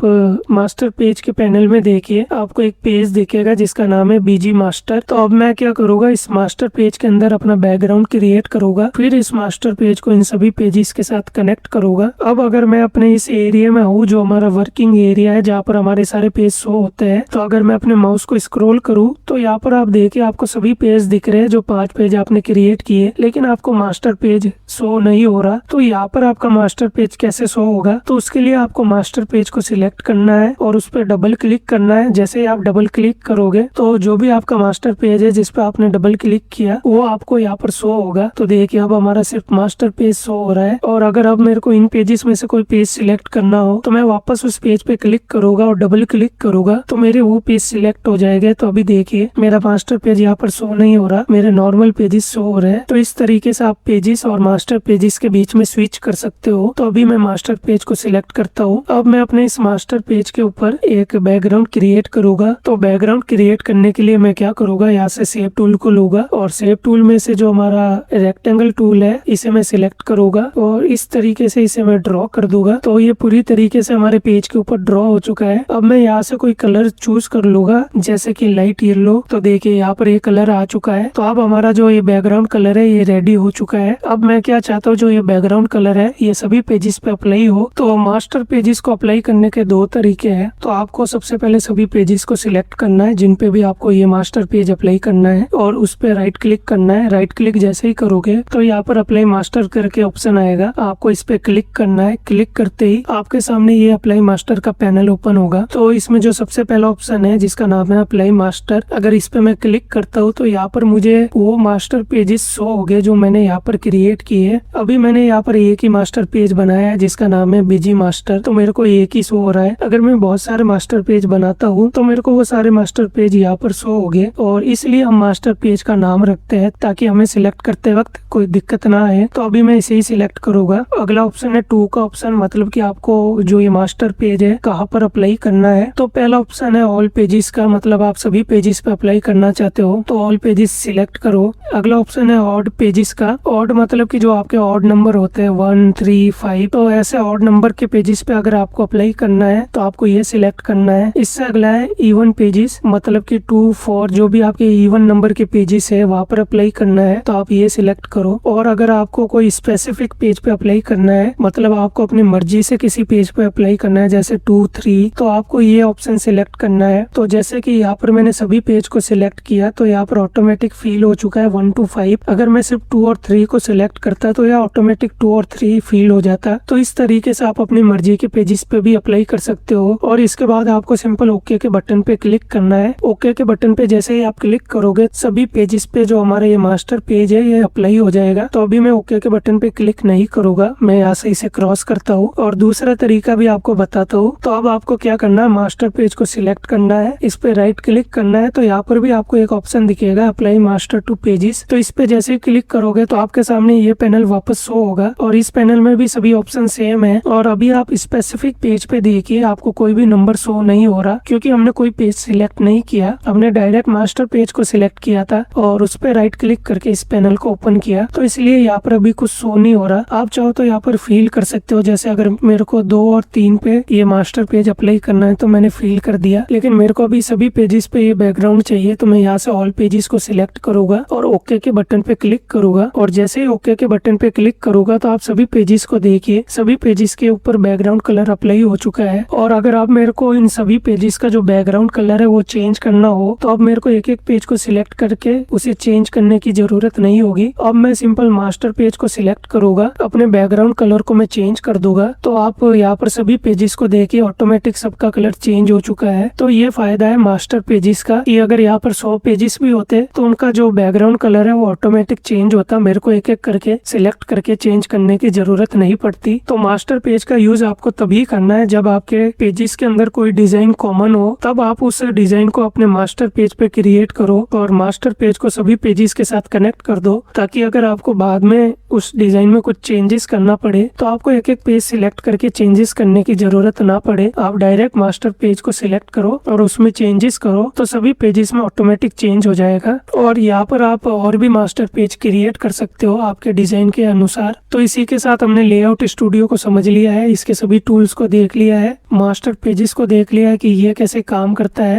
मास्टर पेज के पैनल में देखिए आपको एक पेज दिखेगा जिसका नाम है बीजी मास्टर। तो अब मैं क्या करूंगा, इस मास्टर पेज के अंदर अपना बैकग्राउंड क्रिएट करूंगा, फिर इस मास्टर पेज को इन सभी पेजेस के साथ कनेक्ट करूंगा। अब अगर मैं अपने इस एरिया में हूँ जो हमारा वर्किंग एरिया है जहाँ पर हमारे सारे पेज शो होते हैं, तो अगर मैं अपने माउस को स्क्रॉल करूँ तो यहाँ पर आप देखिए आपको सभी पेज दिख रहे हैं जो 5 पेज आपने क्रिएट किए, लेकिन आपको मास्टर पेज शो नहीं हो रहा। तो यहाँ पर आपका मास्टर पेज कैसे शो होगा, तो उसके लिए आपको मास्टर पेज को सिलेक्ट करना है और उस पर डबल क्लिक करना है। जैसे ही आप डबल क्लिक करोगे तो जो भी आपका मास्टर पेज है जिस पे आपने डबल क्लिक किया वो आपको यहाँ पर शो होगा। तो देखिए अब हमारा सिर्फ मास्टर पेज शो हो रहा है। और अगर अब मेरे को इन पेजेस में से कोई पेज सिलेक्ट करना हो तो मैं वापस उस पेज पे क्लिक करूंगा और डबल क्लिक करूंगा तो मेरे वो पेज सिलेक्ट हो जाएगा। तो अभी देखिए मेरा मास्टर पेज यहाँ पर शो नहीं हो रहा, मेरे नॉर्मल पेजेस शो हो रहे हैं। तो इस तरीके से आप पेजेस और मास्टर पेजेस के बीच में स्विच कर सकते हो। तो अभी मैं मास्टर पेज को सिलेक्ट करता हूँ। अब मैं अपने इस मास्टर पेज के ऊपर एक बैकग्राउंड क्रिएट करूंगा। तो बैकग्राउंड क्रिएट करने के लिए मैं क्या करूंगा, यहाँ से शेप टूल को लूंगा और शेप टूल में से जो हमारा रेक्टेंगल टूल है इसे मैं सिलेक्ट करूंगा और इस तरीके से इसे मैं ड्रॉ कर दूंगा। तो ये पूरी तरीके से हमारे पेज के ऊपर ड्रॉ हो चुका है। अब मैं यहाँ से कोई कलर चूज कर लूंगा जैसे कि लाइट येलो। तो देखिए यहाँ पर ये कलर आ चुका है। तो अब हमारा जो ये बैकग्राउंड कलर है ये रेडी हो चुका है। अब मैं क्या चाहता हूँ, जो ये बैकग्राउंड कलर है ये सभी पेजेस पे अप्लाई हो। तो मास्टर पेजेस को अप्लाई करने के दो तरीके हैं। तो आपको सबसे पहले सभी पेजेस को सिलेक्ट करना है जिन पे भी आपको ये मास्टर पेज अप्लाई करना है और उस पे राइट क्लिक करना है। राइट क्लिक जैसे ही करोगे तो यहाँ पर अप्लाई मास्टर करके ऑप्शन आएगा, आपको इस पे क्लिक करना है। क्लिक करते ही आपके सामने ये अप्लाई मास्टर का पैनल ओपन होगा। तो इसमें जो सबसे पहला ऑप्शन है जिसका नाम है अप्लाई मास्टर, अगर इस पे मैं क्लिक करता हूँ तो यहाँ पर मुझे वो मास्टर पेजेस शो हो गए जो मैंने यहाँ पर क्रिएट किए। अभी मैंने यहाँ पर एक ही मास्टर पेज बनाया है जिसका नाम है बिजी मास्टर, तो मेरे को एक ही शो हो रहा है। अगर मैं बहुत सारे मास्टर पेज बनाता हूँ तो मेरे को वो सारे मास्टर पेज यहाँ पर शो हो गए, और इसलिए हम मास्टर पेज का नाम रखते हैं ताकि हमें सिलेक्ट करते वक्त कोई दिक्कत ना आए। तो अभी मैं इसे ही सिलेक्ट करूंगा। अगला ऑप्शन है टू का ऑप्शन, मतलब कि आपको जो ये मास्टर पेज है कहाँ पर अप्लाई करना है। तो पहला ऑप्शन है ऑल पेजेस का, मतलब आप सभी पेजेस पे अप्लाई करना चाहते हो तो ऑल पेजेस सिलेक्ट करो। अगला ऑप्शन है ऑड पेजेस का। ऑड मतलब कि जो आपके ऑड नंबर होते हैं 1, 3, 5, तो ऐसे ऑड नंबर के पेजेस पे अगर आपको अप्लाई करना है तो आपको ये सिलेक्ट करना है। इससे अगला है इवन पेजेस, मतलब कि 2, 4 जो भी आपके इवन नंबर के पेजेस है वहाँ पर अप्लाई करना है तो आप ये सिलेक्ट करो। और अगर आपको कोई स्पेसिफिक पेज पे अप्लाई करना है, मतलब आपको अपनी मर्जी से किसी पेज पे अप्लाई करना है जैसे 2, 3, तो आपको ये ऑप्शन सिलेक्ट करना है। तो जैसे कि यहाँ पर मैंने सभी पेज को सिलेक्ट किया तो यहाँ पर ऑटोमेटिक फिल हो चुका है 1 to 5। अगर मैं सिर्फ 2 और 3 को सिलेक्ट करता तो यह ऑटोमेटिक 2 और 3 फिल हो जाता। तो इस तरीके से आप अपनी मर्जी के पेजेस पे भी अप्लाई कर सकते हो। और इसके बाद आपको सिंपल ओके के बटन पे क्लिक करना है। ओके के बटन पे जैसे ही आप क्लिक करोगे सभी पेजेस पे जो हमारा ये मास्टर पेज है ये अप्लाई हो जाएगा। तो अभी मैं ओके के बटन पे क्लिक नहीं करूंगा, मैं यहाँ से इसे क्रॉस करता हूँ और दूसरा तरीका भी आपको बताता हूँ। तो अब आपको क्या करना है, मास्टर पेज को सिलेक्ट करना है, इस पे राइट क्लिक करना है। तो यहाँ पर भी आपको एक ऑप्शन दिखेगा अप्लाई मास्टर टू पेजेस। तो इस पे जैसे ही क्लिक करोगे तो आपके सामने ये पैनल वापस शो होगा और इस पैनल में भी सभी ऑप्शन सेम है। और अभी आप स्पेसिफिक पेज पे देखिए आपको कोई भी नंबर शो नहीं हो रहा क्योंकि हमने कोई पेज सिलेक्ट नहीं किया, हमने डायरेक्ट मास्टर पेज को सिलेक्ट किया था और उस पे राइट क्लिक करके इस पैनल को ओपन किया। तो इसलिए यहाँ पर अभी कुछ शो नहीं हो रहा। आप चाहो तो यहाँ पर फिल कर सकते हो, जैसे अगर मेरे को 2 और 3 पे ये मास्टर पेज अप्लाई करना है तो मैंने फिल कर दिया, लेकिन मेरे को अभी सभी पेजेस पे ये बैकग्राउंड चाहिए तो मैं यहाँ से ऑल पेजेस को सिलेक्ट करूंगा और ओके के बटन पे क्लिक करूंगा। और जैसे ही ओके के बटन पे क्लिक करूंगा तो आप सभी पेजेस को देखिए, सभी पेजेस के ऊपर बैकग्राउंड कलर अप्लाई हो चुका है। और अगर आप मेरे को इन सभी पेजेस का जो बैकग्राउंड कलर है वो चेंज करना हो तो अब मेरे को एक एक पेज को सिलेक्ट करके उसे चेंज करने की जरूरत नहीं होगी। अब मैं सिंपल मास्टर पेज को सिलेक्ट करूंगा, अपने बैकग्राउंड कलर को मैं चेंज कर दूंगा। तो आप यहाँ पर सभी पेजेस को देखिए ऑटोमेटिक सबका कलर चेंज हो चुका है। तो ये फायदा है मास्टर पेजेस का कि अगर यहाँ पर 100 पेजेस भी होते तो उनका जो बैकग्राउंड कलर है वो ऑटोमेटिक चेंज होता, मेरे को एक एक करके सिलेक्ट करके चेंज करने की जरूरत नहीं पड़ती। तो मास्टर पेज का यूज आपको तभी करना है जब आपके पेजेस के अंदर कोई डिजाइन कॉमन हो, तब आप उस डिजाइन को अपने मास्टर पेज पे क्रिएट करो और मास्टर पेज को सभी पेजेस के साथ कनेक्ट कर दो, ताकि अगर आपको बाद में उस डिजाइन में कुछ चेंजेस करना पड़े तो आपको एक एक पेज सिलेक्ट करके चेंजेस करने की जरूरत ना पड़े। आप डायरेक्ट मास्टर पेज को सिलेक्ट करो और उसमें चेंजेस करो तो सभी पेजेस में ऑटोमेटिक चेंज हो जाएगा। और यहाँ पर आप और भी मास्टर पेज क्रिएट कर सकते हो आपके डिजाइन के अनुसार। तो इसी के साथ हमने लेआउट स्टूडियो को समझ लिया है, इसके सभी टूल्स को देख लिया है, मास्टर पेजेस को देख लिया है कि ये कैसे काम करता है।